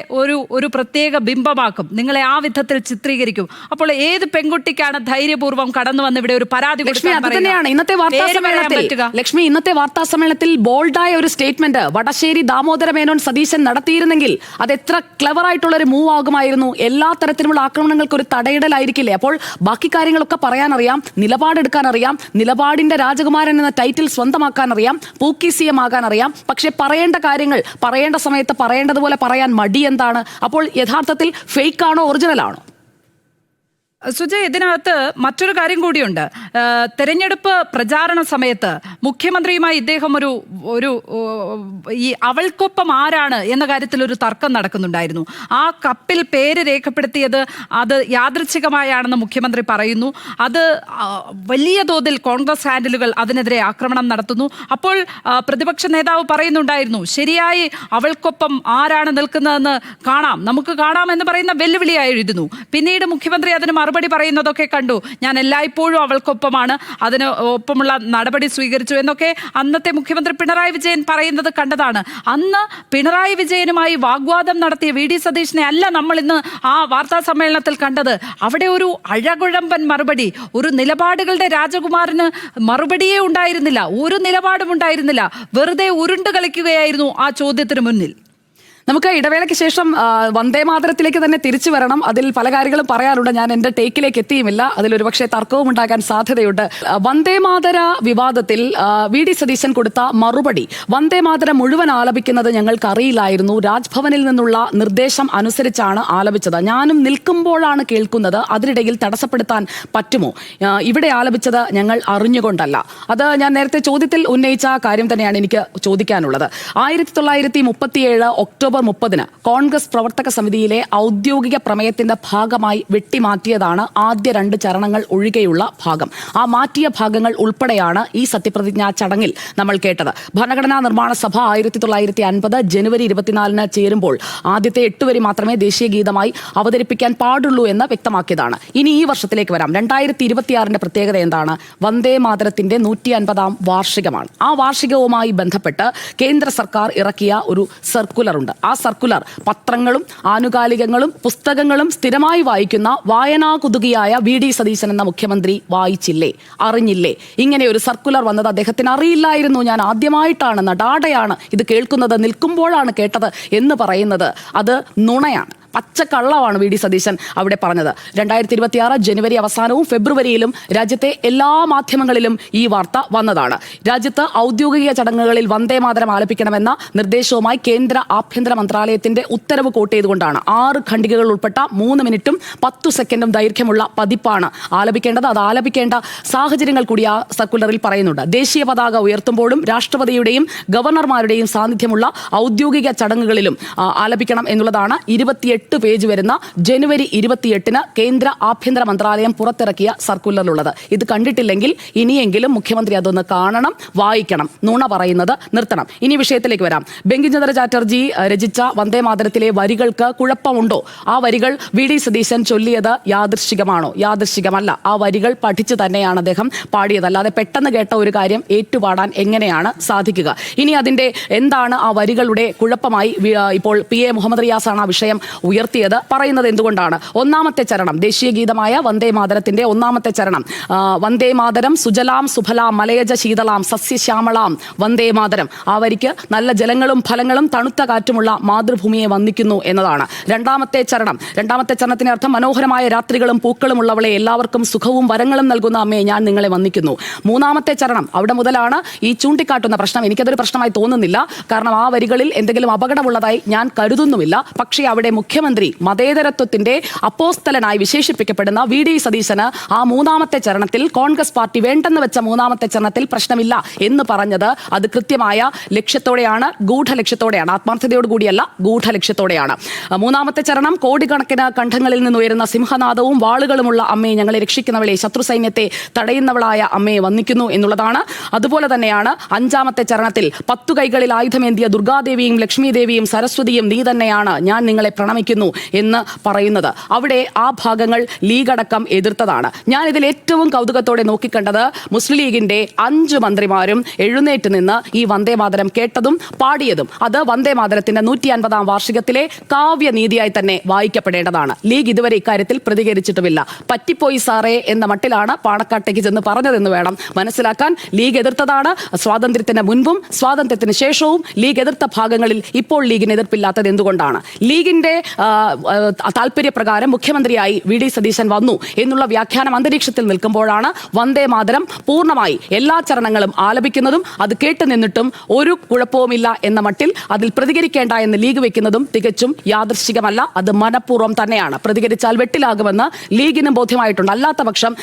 ഒരു പ്രത്യേക ബിംബമാക്കും, നിങ്ങളെ ആ വിധത്തിൽ ചിത്രീകരിക്കും. അപ്പോൾ ഏത് പെൺകുട്ടിക്കാണ് ധൈര്യപൂർവ്വം കടന്നു വന്ന് ഇവിടെ ഒരു പരാതി കൊടുക്കാൻ? ഇന്നത്തെ വാർത്താ സമ്മേളനത്തിൽ ബോൾഡായ ഒരു സ്റ്റേറ്റ്മെന്റ് വടശ്ശേരി ദാമോദര മേനോൻ സതീശൻ നടത്തിയിരുന്നെങ്കിൽ അത് എത്ര ക്ലെവർ ആയിട്ടുള്ള ഒരു മൂവ് ആകുമായിരുന്നു. എല്ലാ തരത്തിലുമുള്ള ആക്രമണങ്ങൾക്ക് ഒരു തടയിടലായിരിക്കില്ലേ? അപ്പോൾ ബാക്കി കാര്യങ്ങളൊക്കെ പറയാനറിയാം, നിലപാടെടുക്കാൻ അറിയാം, നിലപാടിന്റെ രാജകുമാരൻ എന്ന ടൈറ്റിൽ സ്വന്തമാക്കാൻ അറിയാം, പൂക്കി CM ആകാൻ അറിയാം. പക്ഷെ പറയേണ്ട കാര്യങ്ങൾ പറയേണ്ട സമയത്ത് പറയേണ്ടതുപോലെ പറയാൻ മടി എന്താണ്? അപ്പോൾ യഥാർത്ഥത്തിൽ ഫേക്ക് ആണോ ഒറിജിനൽ ആണോ? സുജയ്, ഇതിനകത്ത് മറ്റൊരു കാര്യം കൂടിയുണ്ട്. തെരഞ്ഞെടുപ്പ് പ്രചാരണ സമയത്ത് മുഖ്യമന്ത്രിയുമായി ഇദ്ദേഹം ഒരു ഈ അവൾക്കൊപ്പം ആരാണ് എന്ന കാര്യത്തിൽ ഒരു തർക്കം നടക്കുന്നുണ്ടായിരുന്നു. ആ കപ്പിൽ പേര് രേഖപ്പെടുത്തിയത് അത് യാദൃച്ഛികമായാണെന്ന് മുഖ്യമന്ത്രി പറയുന്നു. അത് വലിയ തോതിൽ കോൺഗ്രസ് ഹാൻഡിലുകൾ അതിനെതിരെ ആക്രമണം നടത്തുന്നു. അപ്പോൾ പ്രതിപക്ഷ നേതാവ് പറയുന്നുണ്ടായിരുന്നു, ശരിയായി അവൾക്കൊപ്പം ആരാണ് നിൽക്കുന്നതെന്ന് നമുക്ക് കാണാം എന്ന് പറയുന്ന വെല്ലുവിളിയായിരുന്നു. പിന്നീട് മുഖ്യമന്ത്രി അതിന് മറുപടി പറയുന്നതൊക്കെ കണ്ടു. ഞാൻ എല്ലായ്പ്പോഴും അവൾക്കൊപ്പമാണ്, അതിന് ഒപ്പമുള്ള നടപടി സ്വീകരിച്ചു എന്നൊക്കെ അന്നത്തെ മുഖ്യമന്ത്രി പിണറായി വിജയൻ പറയുന്നത് കണ്ടതാണ്. അന്ന് പിണറായി വിജയനുമായി വാഗ്വാദം നടത്തിയ വി ഡി സതീശനെ അല്ല നമ്മൾ ഇന്ന് ആ വാർത്താ സമ്മേളനത്തിൽ കണ്ടത്. അവിടെ ഒരു അഴകുഴമ്പൻ മറുപടി, ഒരു നിലപാടുകളുടെ രാജകുമാരന് മറുപടിയേ ഉണ്ടായിരുന്നില്ല, ഒരു നിലപാടും ഉണ്ടായിരുന്നില്ല. വെറുതെ ഉരുണ്ട് കളിക്കുകയായിരുന്നു ആ ചോദ്യത്തിന് മുന്നിൽ. നമുക്ക് ഇടവേളയ്ക്ക് ശേഷം വന്ദേ മാതരത്തിലേക്ക് തന്നെ തിരിച്ചു വരണം. അതിൽ പല കാര്യങ്ങളും പറയാനുണ്ട്. ഞാൻ എന്റെ ടേക്കിലേക്ക് എത്തിയുമില്ല. അതിലൊരു പക്ഷേ തർക്കവും ഉണ്ടാകാൻ സാധ്യതയുണ്ട്. വന്ദേ മാതര വിവാദത്തിൽ വി.ഡി. സതീശൻ കൊടുത്ത മറുപടി, വന്ദേ മാതരം മുഴുവൻ ആലപിക്കുന്നത് ഞങ്ങൾക്ക് അറിയില്ലായിരുന്നു, രാജ്ഭവനിൽ നിന്നുള്ള നിർദ്ദേശം അനുസരിച്ചാണ് ആലപിച്ചത്, ഞാനും നിൽക്കുമ്പോഴാണ് കേൾക്കുന്നത്, അതിനിടയിൽ തടസ്സപ്പെടുത്താൻ പറ്റുമോ? ഇവിടെ ആലപിച്ചത് ഞങ്ങൾ അറിഞ്ഞുകൊണ്ടല്ല. അത് ഞാൻ നേരത്തെ ചോദ്യത്തിൽ ഉന്നയിച്ച കാര്യം തന്നെയാണ് എനിക്ക് ചോദിക്കാനുള്ളത്. 1937 ഒക്ടോബർ 30 കോൺഗ്രസ് പ്രവർത്തക സമിതിയിലെ ഔദ്യോഗിക പ്രമേയത്തിന്റെ ഭാഗമായി വെട്ടിമാറ്റിയതാണ് ആദ്യ 2 ചരണങ്ങൾ ഒഴികെയുള്ള ഭാഗം. ആ മാറ്റിയ ഭാഗങ്ങൾ ഉൾപ്പെടെയാണ് ഈ സത്യപ്രതിജ്ഞാ ചടങ്ങിൽ നമ്മൾ കേട്ടത്. ഭരണഘടനാ നിർമ്മാണ സഭ 1950 ജനുവരി 24 ചേരുമ്പോൾ ആദ്യത്തെ 8 വരി മാത്രമേ ദേശീയ ഗീതമായി അവതരിപ്പിക്കാൻ പാടുള്ളൂ എന്ന് വ്യക്തമാക്കിയതാണ്. ഇനി ഈ വർഷത്തിലേക്ക് വരാം. 2026 പ്രത്യേകത എന്താണ്? വന്ദേ മാതരത്തിന്റെ 150ാം വാർഷികമാണ്. ആ വാർഷികവുമായി ബന്ധപ്പെട്ട് കേന്ദ്ര സർക്കാർ ഇറക്കിയ ഒരു സർക്കുലറുണ്ട്. ആ സർക്കുലർ പത്രങ്ങളും ആനുകാലികങ്ങളും പുസ്തകങ്ങളും സ്ഥിരമായി വായിക്കുന്ന വായനാകുതുകിയായ വി.ഡി. സതീശൻ എന്ന മുഖ്യമന്ത്രി വായിച്ചില്ലേ, അറിഞ്ഞില്ലേ? ഇങ്ങനെ ഒരു സർക്കുലർ വന്നത് അദ്ദേഹത്തിന് അറിയില്ലായിരുന്നു. ഞാൻ ആദ്യമായിട്ടാണ്, നടാടെയാണ് ഇത് കേൾക്കുന്നത്, നിൽക്കുമ്പോഴാണ് കേട്ടത് എന്ന് പറയുന്നത് അത് നുണയാണ്, പച്ചക്കള്ളമാണ് വി.ഡി. സതീശൻ അവിടെ പറഞ്ഞത്. 2026 ജനുവരി അവസാനവും ഫെബ്രുവരിയിലും രാജ്യത്തെ എല്ലാ മാധ്യമങ്ങളിലും ഈ വാർത്ത വന്നതാണ്. രാജ്യത്ത് ഔദ്യോഗിക ചടങ്ങുകളിൽ വന്ദേ മാതരം ആലപിക്കണമെന്ന നിർദ്ദേശവുമായി കേന്ദ്ര ആഭ്യന്തര മന്ത്രാലയത്തിന്റെ ഉത്തരവ് കോട്ട് ചെയ്തുകൊണ്ടാണ് 6 ഖണ്ഡികകൾ ഉൾപ്പെട്ട 3 മിനിറ്റും 10 സെക്കൻഡും ദൈർഘ്യമുള്ള പതിപ്പാണ് ആലപിക്കേണ്ടത്. അത് ആലപിക്കേണ്ട സാഹചര്യങ്ങൾ കൂടി ആ സർക്കുലറിൽ പറയുന്നുണ്ട്. ദേശീയ പതാക ഉയർത്തുമ്പോഴും രാഷ്ട്രപതിയുടെയും ഗവർണർമാരുടെയും സാന്നിധ്യമുള്ള ഔദ്യോഗിക ചടങ്ങുകളിലും ആലപിക്കണം എന്നുള്ളതാണ് 28 പേജ് വരുന്ന ജനുവരി 28 കേന്ദ്ര ആഭ്യന്തര മന്ത്രാലയം പുറത്തിറക്കിയ സർക്കുലറിലുള്ളത്. ഇത് കണ്ടിട്ടില്ലെങ്കിൽ ഇനിയെങ്കിലും മുഖ്യമന്ത്രി അതൊന്ന് കാണണം, വായിക്കണം, നുണ പറയുന്നത് നിർത്തണം. ഇനി വിഷയത്തിലേക്ക് വരാം. ബങ്കിംചന്ദ്ര ചാറ്റർജി രചിച്ച വന്ദേ മാതരത്തിലെ വരികൾക്ക് കുഴപ്പമുണ്ടോ? ആ വരികൾ വി.ഡി. സതീശൻ ചൊല്ലിയത് യാദൃശ്ചികമാണോ? യാദൃശ്ചികമല്ല. ആ വരികൾ പഠിച്ചു തന്നെയാണ് അദ്ദേഹം പാടിയത്. അല്ലാതെ പെട്ടെന്ന് കേട്ട ഒരു കാര്യം ഏറ്റുപാടാൻ എങ്ങനെയാണ് സാധിക്കുക? ഇനി അതിന്റെ എന്താണ് ആ വരികളുടെ കുഴപ്പമായി ഇപ്പോൾ P.A. മുഹമ്മദ് റിയാസാണ് ആ വിഷയം ഉയർത്തിയത്. പറയുന്നത് എന്തുകൊണ്ടാണ്? ഒന്നാമത്തെ ചരണം, ദേശീയ ഗീതമായ വന്ദേ മാതരത്തിന്റെ ഒന്നാമത്തെ ചരണം, വന്ദേ മാതരം സുജലാം സുഫലാം മലയജ ശീതളാം സസ്യശ്യാമളാം വന്ദേ മാതരം. ആ വരിക്ക് നല്ല ജലങ്ങളും ഫലങ്ങളും തണുത്ത കാറ്റുമുള്ള മാതൃഭൂമിയെ വന്ദിക്കുന്നു എന്നതാണ്. രണ്ടാമത്തെ ചരണത്തിന്റെ അർത്ഥം മനോഹരമായ രാത്രികളും പൂക്കളും ഉള്ളവളെ, എല്ലാവർക്കും സുഖവും വരങ്ങളും നൽകുന്ന അമ്മയെ, ഞാൻ നിങ്ങളെ വന്ദിക്കുന്നു. മൂന്നാമത്തെ ചരണം, അവിടെ മുതലാണ് ഈ ചൂണ്ടിക്കാട്ടുന്ന പ്രശ്നം. എനിക്കതൊരു പ്രശ്നമായി തോന്നുന്നില്ല, കാരണം ആ വരികളിൽ എന്തെങ്കിലും അപകടമുള്ളതായി ഞാൻ കരുതുന്നുമില്ല. പക്ഷേ അവിടെ മുഖ്യമന്ത്രി മതേതരത്വത്തിന്റെ അപ്പോസ്തലനായി വിശേഷിപ്പിക്കപ്പെടുന്ന വി.ഡി. സതീശന് ആ മൂന്നാമത്തെ ചരണത്തിൽ, കോൺഗ്രസ് പാർട്ടി വേണ്ടെന്ന് വെച്ച മൂന്നാമത്തെ ചരണത്തിൽ പ്രശ്നമില്ല എന്ന് പറഞ്ഞത് അത് കൃത്യമായ ലക്ഷ്യത്തോടെയാണ്, ഗൂഢലക്ഷ്യത്തോടെയാണ്, ആത്മാർത്ഥതയോടുകൂടിയല്ല, ഗൂഢലക്ഷ്യത്തോടെയാണ്. മൂന്നാമത്തെ ചരണം, കോടിക്കണക്കിന് കണ്ഠങ്ങളിൽ നിന്നുയരുന്ന സിംഹനാദവും വാളുകളുമുള്ള അമ്മയെ, ഞങ്ങളെ രക്ഷിക്കുന്നവളെ, ശത്രു സൈന്യത്തെ തടയുന്നവളായ അമ്മയെ വന്ദിക്കുന്നു എന്നുള്ളതാണ്. അതുപോലെ തന്നെയാണ് അഞ്ചാമത്തെ ചരണത്തിൽ, 10 കൈകളിൽ ആയുധമേന്തിയ ദുർഗാദേവിയും ലക്ഷ്മീദേവിയും സരസ്വതിയും നീ തന്നെയാണ്, ഞാൻ നിങ്ങളെ പ്രണമിക്കുന്നു എന്ന് പറയുന്നത്. അവിടെ ആ ഭാഗങ്ങൾ ലീഗ് അടക്കം എതിർത്തതാണ്. ഞാൻ ഇതിൽ ഏറ്റവും കൗതുകത്തോടെ നോക്കിക്കണ്ടത് മുസ്ലിം ലീഗിന്റെ 5 മന്ത്രിമാരും എഴുന്നേറ്റ് നിന്ന് ഈ വന്ദേ മാതരം കേട്ടതും പാടിയതും. അത് വന്ദേ മാതരത്തിന്റെ 150ാം വാർഷികത്തിലെ കാവ്യനീതിയായി തന്നെ വായിക്കപ്പെടേണ്ടതാണ്. ലീഗ് ഇതുവരെ ഇക്കാര്യത്തിൽ പ്രതികരിച്ചിട്ടുമില്ല. പറ്റിപ്പോയി സാറേ എന്ന മട്ടിലാണ് പാണക്കാട്ടേക്ക് ചെന്ന് പറഞ്ഞതെന്ന് വേണം മനസ്സിലാക്കാൻ. ലീഗ് എതിർത്തതാണ്. സ്വാതന്ത്ര്യത്തിന് മുൻപും സ്വാതന്ത്ര്യത്തിന് ശേഷവും ലീഗ് എതിർത്ത ഭാഗങ്ങളിൽ ഇപ്പോൾ ലീഗിന് എതിർപ്പില്ലാത്തത് എന്തുകൊണ്ടാണ്? ലീഗിന്റെ താല്പര്യപ്രകാരം മുഖ്യമന്ത്രിയായി വി.ഡി. സതീശൻ വന്നു എന്നുള്ള വ്യാഖ്യാനം അന്തരീക്ഷത്തിൽ നിൽക്കുമ്പോഴാണ് വന്ദേ മാതരം പൂർണ്ണമായി എല്ലാ ചരണങ്ങളും ആലപിക്കുന്നതും അത് കേട്ടു നിന്നിട്ടും ഒരു കുഴപ്പവുമില്ല എന്ന മട്ടിൽ അതിൽ പ്രതികരിക്കേണ്ട എന്ന് ലീഗ് വെക്കുന്നതും തികച്ചും യാദൃശ്ചികമല്ല. അത് മനഃപൂർവ്വം തന്നെയാണ്. പ്രതികരിച്ചാൽ വെട്ടിലാകുമെന്ന് ലീഗിനും ബോധ്യമായിട്ടുണ്ട്. അല്ലാത്ത പക്ഷം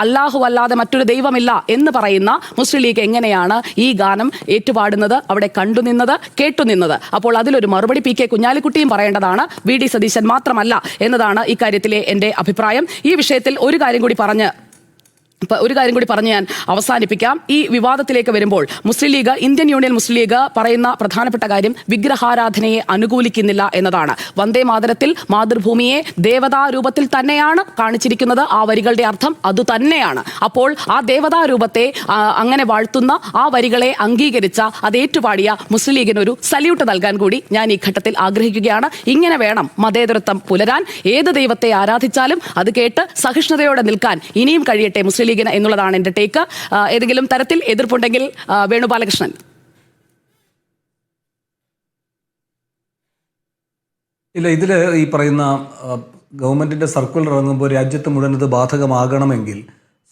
അല്ലാഹു അല്ലാതെ മറ്റൊരു ദൈവമില്ല എന്ന് പറയുന്ന മുസ്ലിം ലീഗ് എങ്ങനെയാണ് ഈ ഗാനം ഏറ്റുപാടുന്നത്, അവിടെ കണ്ടുനിന്നത്, കേട്ടുനിന്നത്? അപ്പോൾ അതിലൊരു മറുപടി P.K. കുഞ്ഞാലിക്കുട്ടിയും പറയേണ്ടതാണ്. വി.ഡി. സതീശൻ മാത്രമല്ല എന്നതാണ് ഇക്കാര്യത്തിലെ എൻ്റെ അഭിപ്രായം. ഈ വിഷയത്തിൽ ഒരു കാര്യം കൂടി പറഞ്ഞ് ഞാൻ അവസാനിപ്പിക്കാം. ഈ വിവാദത്തിലേക്ക് വരുമ്പോൾ മുസ്ലിം ലീഗ്, ഇന്ത്യൻ യൂണിയൻ മുസ്ലിം ലീഗ് പറയുന്ന പ്രധാനപ്പെട്ട കാര്യം വിഗ്രഹാരാധനയെ അനുകൂലിക്കുന്നില്ല എന്നതാണ്. വന്ദേ മാതരത്തിൽ മാതൃഭൂമിയെ ദേവതാ രൂപത്തിൽ തന്നെയാണ് കാണിച്ചിരിക്കുന്നത്. ആ വരികളുടെ അർത്ഥം അതുതന്നെയാണ്. അപ്പോൾ ആ ദേവതാ രൂപത്തെ അങ്ങനെ വാഴ്ത്തുന്ന ആ വരികളെ അംഗീകരിച്ച, അത് ഏറ്റുപാടിയ മുസ്ലിം ലീഗിന് ഒരു സല്യൂട്ട് നൽകാൻ കൂടി ഞാൻ ഈ ഘട്ടത്തിൽ ആഗ്രഹിക്കുകയാണ്. ഇങ്ങനെ വേണം മതേതരത്വം പുലരാൻ. ഏത് ദൈവത്തെ ആരാധിച്ചാലും അത് കേട്ട് സഹിഷ്ണുതയോടെ നിൽക്കാൻ ഇനിയും കഴിയട്ടെ മുസ്ലിം ലീഗിന് എന്നുള്ളതാണ് എൻ്റെ ടേക്ക്. ഏതെങ്കിലും തരത്തിൽ എതിർപ്പുണ്ടെങ്കിൽ വേണുഗോപാലകൃഷ്ണൻ. ഇല്ല, ഇതിൽ ഈ പറയുന്ന ഗവൺമെന്റിന്റെ സർക്കുലർ ഇറങ്ങുമ്പോൾ രാജ്യത്ത് മുഴുവൻ ഇത് ബാധകമാകണമെങ്കിൽ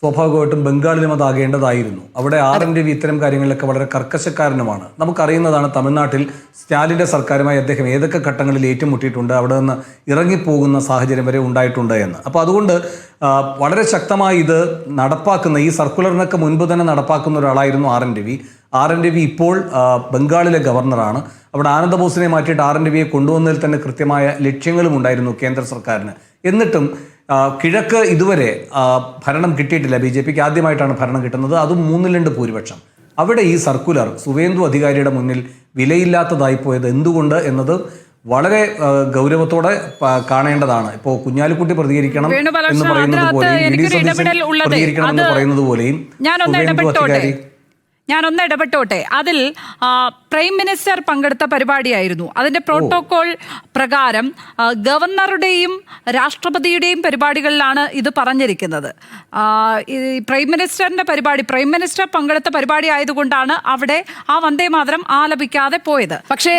സ്വാഭാവികമായിട്ടും ബംഗാളിലും അതാകേണ്ടതായിരുന്നു. അവിടെ RN രവി ഇത്തരം കാര്യങ്ങളിലൊക്കെ വളരെ കർക്കശക്കാരനുമാണ്. നമുക്കറിയുന്നതാണ് തമിഴ്നാട്ടിൽ സ്റ്റാലിൻ്റെ സർക്കാരുമായി അദ്ദേഹം ഏതൊക്കെ ഘട്ടങ്ങളിൽ ഏറ്റുമുട്ടിയിട്ടുണ്ട്, അവിടെ നിന്ന് ഇറങ്ങിപ്പോകുന്ന സാഹചര്യം വരെ ഉണ്ടായിട്ടുണ്ട് എന്ന്. അപ്പോൾ അതുകൊണ്ട് വളരെ ശക്തമായി ഇത് നടപ്പാക്കുന്ന, ഈ സർക്കുലറിനൊക്കെ മുൻപ് തന്നെ നടപ്പാക്കുന്ന ഒരാളായിരുന്നു RN രവി. RN രവി ഇപ്പോൾ ബംഗാളിലെ ഗവർണറാണ്. അവിടെ ആനന്ദബോസിനെ മാറ്റിയിട്ട് RN രവിയെ കൊണ്ടുവന്നതിൽ തന്നെ കൃത്യമായ ലക്ഷ്യങ്ങളും ഉണ്ടായിരുന്നു കേന്ദ്ര സർക്കാരിന്. എന്നിട്ടും കിഴക്ക് ഇതുവരെ ഭരണം കിട്ടിയിട്ടില്ല. BJPക്ക് ആദ്യമായിട്ടാണ് ഭരണം കിട്ടുന്നത്, അതും 3-2 ഭൂരിപക്ഷം. അവിടെ ഈ സർക്കുലർ സുവേന്ദു അധികാരിയുടെ മുന്നിൽ വിലയില്ലാത്തതായി പോയത് എന്തുകൊണ്ട് എന്നത് വളരെ ഗൗരവത്തോടെ കാണേണ്ടതാണ്. ഇപ്പോൾ കുഞ്ഞാലിക്കുട്ടി പ്രതികരിക്കണം എന്ന് പറയുന്നത് പോലെയും പ്രതികരിക്കണം എന്ന് പറയുന്നത് പോലെയും സുവേന്ദു അധികാരി ഞാനൊന്ന് ഇടപെട്ടോട്ടെ. അതിൽ പ്രൈം മിനിസ്റ്റർ പങ്കെടുത്ത പരിപാടിയായിരുന്നു. അതിൻ്റെ പ്രോട്ടോകോൾ പ്രകാരം ഗവർണറുടെയും രാഷ്ട്രപതിയുടെയും പരിപാടികളിലാണ് ഇത് പറഞ്ഞിരിക്കുന്നത്. ഈ പ്രൈം മിനിസ്റ്റർ പങ്കെടുത്ത പരിപാടി ആയതുകൊണ്ടാണ് അവിടെ ആ വന്ദേമാതരം ആലപിക്കാതെ പോയത്. പക്ഷേ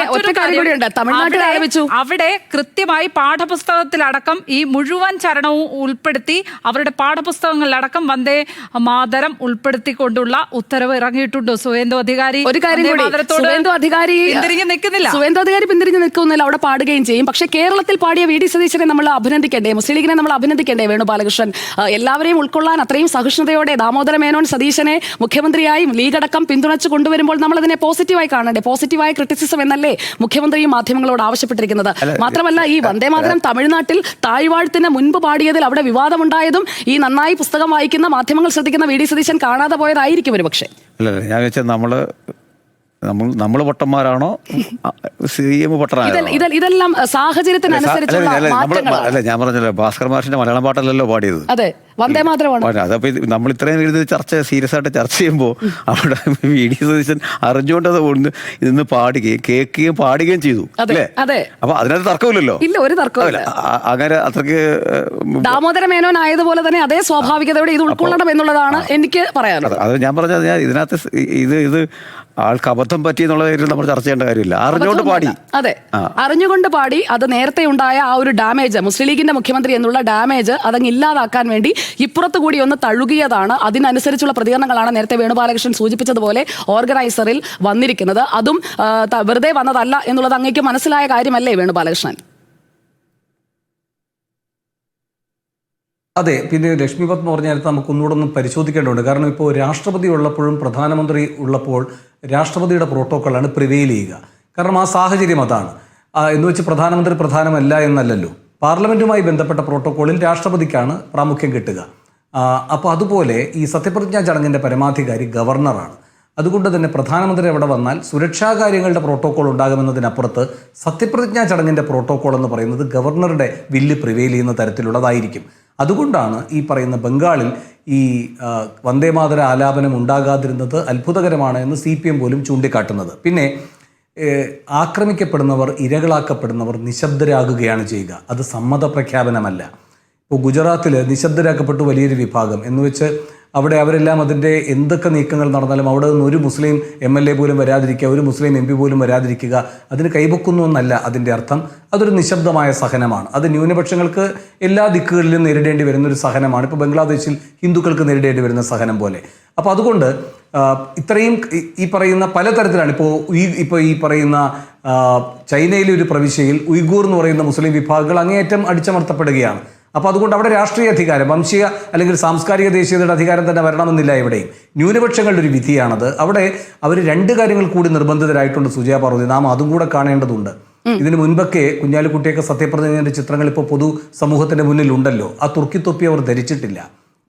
അവിടെ കൃത്യമായി പാഠപുസ്തകത്തിലടക്കം ഈ മുഴുവൻ ചരണവും ഉൾപ്പെടുത്തി, അവരുടെ പാഠപുസ്തകങ്ങളിലടക്കം വന്ദേ മാതരം ഉൾപ്പെടുത്തിക്കൊണ്ടുള്ള ഉത്തരവ് ഇറങ്ങിയിട്ടുണ്ട്. സുവേന്ദു അധികാരി ഒരു കാര്യം കൂടി, സുവേന്ദു അധികാരി പിന്തിരിഞ്ഞ് നിൽക്കുന്നില്ല, അവിടെ പാടുകയും ചെയ്യും. പക്ഷേ കേരളത്തിൽ പാടിയ VD സതീശനെ നമ്മൾ അഭിനന്ദിക്കേണ്ടേ, മുസ്ലിം ലീഗിനെ നമ്മൾ അഭിനന്ദിക്കേണ്ടേ? വേണുഗോപാലകൃഷ്ണൻ എല്ലാവരെയും ഉൾക്കൊള്ളാൻ അത്രയും സഹിഷ്ണുതയോടെ ദാമോദര മേനോൻ സതീശനെ മുഖ്യമന്ത്രിയായും ലീഗടക്കം പിന്തുണച്ച് കൊണ്ടുവരുമ്പോൾ നമ്മൾ അതിനെ പോസിറ്റീവായി കാണണ്ടേ? പോസിറ്റീവായ ക്രിറ്റിസിസം എന്നല്ലേ മുഖ്യമന്ത്രിയും മാധ്യമങ്ങളോട് ആവശ്യപ്പെട്ടിരിക്കുന്നത്? മാത്രമല്ല, ഈ വന്ദേമാതരം തമിഴ്നാട്ടിൽ താഴ്വാഴ്ത്തിന് മുൻപ് പാടിയതിൽ അവിടെ വിവാദമുണ്ടായതും ഈ നന്നായി പുസ്തകം വായിക്കുന്ന മാധ്യമങ്ങൾ ശ്രദ്ധിക്കുന്ന VD സതീശൻ കാണാതെ പോയതായിരിക്കും ഒരു പക്ഷേ. അല്ല, ഞാൻ വെച്ചാൽ നമ്മൾ പൊട്ടന്മാരാണോ, CM പൊട്ടനാണോ? ഇതെല്ലാം സാഹചര്യത്തിനനുസരിച്ചുള്ള മാറ്റങ്ങളാണ്. അല്ല, ഞാൻ പറഞ്ഞല്ലോ, ഭാസ്കർ മാഷിന്റെ മലയാളം പാട്ടല്ലല്ലോ പാടിയത്. അതെ, വന്ദേമാതരമാണ്. അതപ്പോ നമ്മൾ ഇത്രയും സീരിയസ് ആയിട്ട് ചർച്ച ചെയ്യുമ്പോൾ അവിടെ VD സതീശൻ അറിഞ്ഞുകൊണ്ടത് ഇന്ന് കേൾക്കുകയും പാടുകയും ചെയ്തു അല്ലേ? അപ്പൊ അതിനകത്ത് തർക്കമില്ലല്ലോ. ഇല്ല, ഒരു തർക്കമില്ല. അങ്ങനെ അത്രയ്ക്ക് ദാമോദര മേനോൻ ആയതുപോലെ തന്നെ അതേ സ്വാഭാവികതയോടെ ഇത് ഉൾക്കൊള്ളണം എന്നുള്ളതാണ് എനിക്ക് പറയാനുള്ളത്. അത് ഞാൻ പറഞ്ഞത്, ഇതിനകത്ത് ഇത് ആൾക്ക് അബദ്ധം പറ്റി എന്നുള്ള കാര്യത്തിൽ നമ്മൾ ചർച്ച ചെയ്യേണ്ട കാര്യമില്ല. അറിഞ്ഞുകൊണ്ട് പാടി. അതെ, അറിഞ്ഞുകൊണ്ട് പാടി. അത് നേരത്തെ ഉണ്ടായ ആ ഒരു ഡാമേജ്, മുസ്ലിം ലീഗിന്റെ മുഖ്യമന്ത്രി എന്നുള്ള ഡാമേജ് അതങ്ങ് ഇല്ലാതാക്കാൻ വേണ്ടി ഇപ്പുറത്ത് കൂടി ഒന്ന് തഴുകിയതാണ്. അതിനനുസരിച്ചുള്ള പ്രതികരണങ്ങളാണ് നേരത്തെ വേണുഗോപാലകൃഷ്ണൻ സൂചിപ്പിച്ചതുപോലെ ഓർഗനൈസറിൽ വന്നിരിക്കുന്നത്. അതും വെറുതെ വന്നതല്ല എന്നുള്ളത് അങ്ങേക്ക് മനസ്സിലായ കാര്യമല്ലേ വേണുഗോപാലകൃഷ്ണൻ? അതെ, പിന്നെ ലക്ഷ്മിപത് എന്ന് പറഞ്ഞാൽ നമുക്ക് ഒന്നുകൂടെ ഒന്ന് പരിശോധിക്കേണ്ടതുണ്ട്. കാരണം ഇപ്പോൾ രാഷ്ട്രപതി ഉള്ളപ്പോഴും പ്രധാനമന്ത്രി ഉള്ളപ്പോൾ രാഷ്ട്രപതിയുടെ പ്രോട്ടോക്കോളാണ് പ്രിവെയിൽ ചെയ്യുക. കാരണം ആ സാഹചര്യം അതാണ്. എന്ന് വെച്ച് പ്രധാനമന്ത്രി പ്രധാനമല്ല എന്നല്ലല്ലോ. പാർലമെൻറ്റുമായി ബന്ധപ്പെട്ട പ്രോട്ടോക്കോളിൽ രാഷ്ട്രപതിക്കാണ് പ്രാമുഖ്യം കിട്ടുക. അപ്പോൾ അതുപോലെ ഈ സത്യപ്രതിജ്ഞാ ചടങ്ങിൻ്റെ പരമാധികാരി ഗവർണറാണ്. അതുകൊണ്ട് തന്നെ പ്രധാനമന്ത്രി അവിടെ വന്നാൽ സുരക്ഷാ കാര്യങ്ങളുടെ പ്രോട്ടോക്കോൾ ഉണ്ടാകുമെന്നതിനപ്പുറത്ത് സത്യപ്രതിജ്ഞാ ചടങ്ങിൻ്റെ പ്രോട്ടോക്കോൾ എന്ന് പറയുന്നത് ഗവർണറുടെ വില്ല് പ്രിവെയിൽ ചെയ്യുന്ന തരത്തിലുള്ളതായിരിക്കും. അതുകൊണ്ടാണ് ഈ പറയുന്ന ബംഗാളിൽ ഈ വന്ദേമാതര ആലാപനം ഉണ്ടാകാതിരുന്നത് അത്ഭുതകരമാണ് എന്ന് CPM പോലും ചൂണ്ടിക്കാട്ടുന്നത്. പിന്നെ ആക്രമിക്കപ്പെടുന്നവർ, ഇരകളാക്കപ്പെടുന്നവർ നിശബ്ദരാകുകയാണ് ചെയ്യുക. അത് സമ്മത പ്രഖ്യാപനമല്ല. ഇപ്പോൾ ഗുജറാത്തിൽ നിശബ്ദരാക്കപ്പെട്ടു വലിയൊരു വിഭാഗം എന്ന് വെച്ച് അവിടെ അവരെല്ലാം അതിൻ്റെ എന്തൊക്കെ നീക്കങ്ങൾ നടന്നാലും അവിടെ നിന്ന് ഒരു മുസ്ലിം MLA പോലും വരാതിരിക്കുക, ഒരു മുസ്ലിം MP പോലും വരാതിരിക്കുക, അതിന് കൈപൊക്കുന്നു എന്നല്ല അതിൻ്റെ അർത്ഥം. അതൊരു നിശബ്ദമായ സഹനമാണ്. അത് ന്യൂനപക്ഷങ്ങൾക്ക് എല്ലാ ദിക്കുകളിലും നേരിടേണ്ടി വരുന്നൊരു സഹനമാണ്. ഇപ്പോൾ ബംഗ്ലാദേശിൽ ഹിന്ദുക്കൾക്ക് നേരിടേണ്ടി വരുന്ന സഹനം പോലെ. അപ്പോൾ അതുകൊണ്ട് ഇത്രയും ഈ പറയുന്ന പലതരത്തിലാണ് ഇപ്പോൾ ഈ പറയുന്ന ചൈനയിലെ ഒരു പ്രവിശ്യയിൽ ഉയ്ഗൂർ എന്ന് പറയുന്ന മുസ്ലിം വിഭാഗങ്ങൾ അങ്ങേയറ്റം അടിച്ചമർത്തപ്പെടുകയാണ്. അപ്പോൾ അതുകൊണ്ട് അവിടെ രാഷ്ട്രീയ അധികാരം, വംശീയ അല്ലെങ്കിൽ സാംസ്കാരിക ദേശീയതയുടെ അധികാരം തന്നെ വരണമെന്നില്ല. എവിടെയും ന്യൂനപക്ഷങ്ങളുടെ ഒരു വിധിയാണത്. അവിടെ അവർ 2 കാര്യങ്ങൾ കൂടി നിർബന്ധിതരായിട്ടുണ്ട് സുജയ പാർവതി. നാം അതും കൂടെ കാണേണ്ടതുണ്ട്. ഇതിനു മുൻപൊക്കെ കുഞ്ഞാലിക്കുട്ടിയൊക്കെ സത്യപ്രതിജ്ഞയുടെ ചിത്രങ്ങൾ ഇപ്പോൾ പൊതു സമൂഹത്തിന്റെ മുന്നിൽ ഉണ്ടല്ലോ. ആ തുർക്കി തൊപ്പി അവർ ധരിച്ചിട്ടില്ല.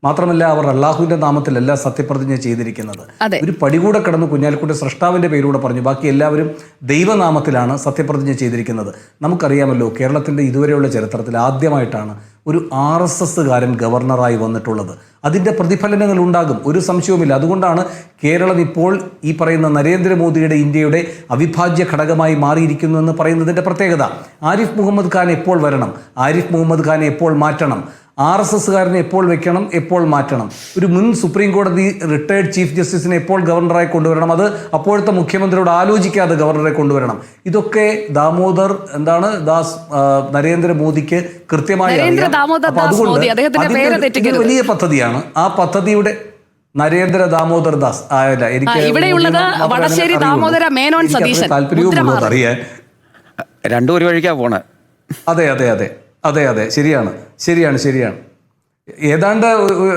മാത്രമല്ല, അവർ അള്ളാഹുവിന്റെ നാമത്തിലല്ല സത്യപ്രതിജ്ഞ ചെയ്തിരിക്കുന്നത്. ഒരു പടി കൂടെ കടന്ന് കുഞ്ഞാലിക്കുട്ടി സ്രഷ്ടാവിന്റെ പേരൂടെ പറഞ്ഞു. ബാക്കി എല്ലാവരും ദൈവനാമത്തിലാണ് സത്യപ്രതിജ്ഞ ചെയ്തിരിക്കുന്നത്. നമുക്കറിയാമല്ലോ, കേരളത്തിന്റെ ഇതുവരെയുള്ള ചരിത്രത്തിൽ ആദ്യമായിട്ടാണ് ഒരു RSSകാരൻ ഗവർണറായി വന്നിട്ടുള്ളത്. അതിൻ്റെ പ്രതിഫലനങ്ങൾ ഉണ്ടാകും, ഒരു സംശയവുമില്ല. അതുകൊണ്ടാണ് കേരളം ഇപ്പോൾ ഈ പറയുന്ന നരേന്ദ്രമോദിയുടെ ഇന്ത്യയുടെ അവിഭാജ്യ ഘടകമായി മാറിയിരിക്കുന്നു എന്ന് പറയുന്നതിൻ്റെ പ്രത്യേകത. ആരിഫ് മുഹമ്മദ് ഖാൻ എപ്പോൾ വരണം, ആരിഫ് മുഹമ്മദ് ഖാനെ എപ്പോൾ മാറ്റണം, RSSകാരനെ എപ്പോൾ വെക്കണം, എപ്പോൾ മാറ്റണം, ഒരു മുൻ സുപ്രീം കോടതി റിട്ടയർഡ് ചീഫ് ജസ്റ്റിസിനെ എപ്പോൾ ഗവർണറായി കൊണ്ടുവരണം, അത് അപ്പോഴത്തെ മുഖ്യമന്ത്രിയോട് ആലോചിക്കാതെ ഗവർണറെ കൊണ്ടുവരണം. ഇതൊക്കെ ദാസ് നരേന്ദ്രമോദിക്ക് കൃത്യമായി വലിയ പദ്ധതിയാണ്. ആ പദ്ധതിയുടെ നരേന്ദ്ര ദാമോദർ ദാസ് ആയല്ല, എനിക്ക് താല്പര്യവും അറിയാൻ. രണ്ടും ഒരു വഴിക്കാ പോണേ. അതെ അതെ അതെ അതെ അതെ ശരിയാണ്. ഏതാണ്ട്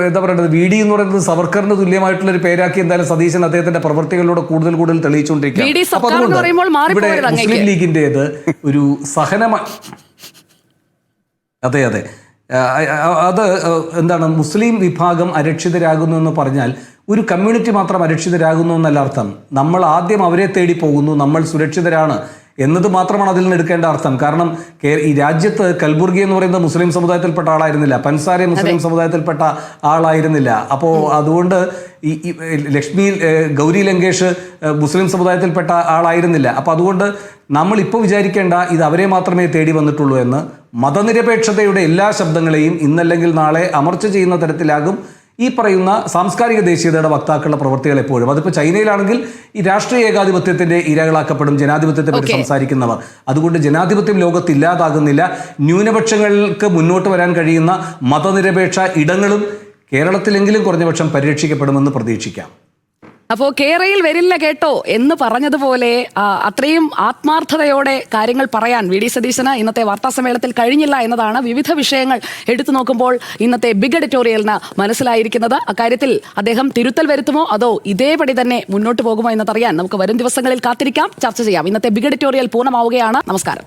എന്താ പറയേണ്ടത്, VD എന്ന് പറയുന്നത് സവർക്കറിന് തുല്യമായിട്ടുള്ള ഒരു പേരാക്കി എന്തായാലും സതീശൻ അദ്ദേഹത്തിന്റെ പ്രവർത്തികളിലൂടെ കൂടുതൽ തെളിയിച്ചുകൊണ്ടിരിക്കുകയാണ്. അപ്പൊ അതുകൊണ്ട് ഇവിടെ മുസ്ലിം ലീഗിന്റേത് ഒരു സഹനമായി, അതെ അത് മുസ്ലിം വിഭാഗം അരക്ഷിതരാകുന്നു എന്ന് പറഞ്ഞാൽ ഒരു കമ്മ്യൂണിറ്റി മാത്രം അരക്ഷിതരാകുന്നു എന്നല്ല അർത്ഥം. നമ്മൾ ആദ്യം അവരെ തേടി പോകുന്നു, നമ്മൾ സുരക്ഷിതരാണ് എന്നത് മാത്രമാണ് അതിൽ നിന്ന് എടുക്കേണ്ട അർത്ഥം. കാരണം ഈ രാജ്യത്ത് കൽബുർഗി എന്ന് പറയുന്ന മുസ്ലിം സമുദായത്തിൽപ്പെട്ട ആളായിരുന്നില്ല, പൻസാരെ മുസ്ലിം സമുദായത്തിൽപ്പെട്ട ആളായിരുന്നില്ല. അപ്പോൾ അതുകൊണ്ട് ഈ ഗൗരി ലങ്കേഷ് മുസ്ലിം സമുദായത്തിൽപ്പെട്ട ആളായിരുന്നില്ല. അപ്പോൾ അതുകൊണ്ട് നമ്മളിപ്പോൾ വിചാരിക്കേണ്ട ഇത് അവരെ മാത്രമേ തേടി വന്നിട്ടുള്ളൂ എന്ന്. മതനിരപേക്ഷതയുടെ എല്ലാ ശബ്ദങ്ങളെയും ഇന്നല്ലെങ്കിൽ നാളെ അമർച്ച ചെയ്യുന്ന തരത്തിലാകും ഈ പറയുന്ന സാംസ്കാരിക ദേശീയതയുടെ വക്താക്കളുടെ പ്രവൃത്തികൾ എപ്പോഴും. അതിപ്പോൾ ചൈനയിലാണെങ്കിൽ ഈ രാഷ്ട്രീയ ഏകാധിപത്യത്തിന്റെ ഇരകളാക്കപ്പെടും ജനാധിപത്യത്തെ പറ്റി സംസാരിക്കുന്നവർ. അതുകൊണ്ട് ജനാധിപത്യം ലോകത്ത് ഇല്ലാതാകുന്നില്ല. ന്യൂനപക്ഷങ്ങൾക്ക് മുന്നോട്ട് വരാൻ കഴിയുന്ന മതനിരപേക്ഷ ഇടങ്ങളും കേരളത്തിലെങ്കിലും കുറഞ്ഞപക്ഷം പരിരക്ഷിക്കപ്പെടുമെന്ന് പ്രതീക്ഷിക്കാം. അപ്പോൾ കേരളയിൽ വരില്ല കേട്ടോ എന്ന് പറഞ്ഞതുപോലെ അത്രയും ആത്മാർത്ഥതയോടെ കാര്യങ്ങൾ പറയാൻ VD സതീശന് ഇന്നത്തെ വാർത്താസമ്മേളനത്തിൽ കഴിഞ്ഞില്ല എന്നതാണ് വിവിധ വിഷയങ്ങൾ എടുത്തു നോക്കുമ്പോൾ ഇന്നത്തെ ബിഗ് എഡിറ്റോറിയലിന് മനസ്സിലായിരിക്കുന്നത്. അക്കാര്യത്തിൽ അദ്ദേഹം തിരുത്തൽ വരുത്തുമോ അതോ ഇതേപടി തന്നെ മുന്നോട്ട് പോകുമോ എന്നതറിയാൻ നമുക്ക് വരും ദിവസങ്ങളിൽ കാത്തിരിക്കാം, ചർച്ച ചെയ്യാം. ഇന്നത്തെ ബിഗ് എഡിറ്റോറിയൽ പൂർണ്ണമാവുകയാണ്. നമസ്കാരം.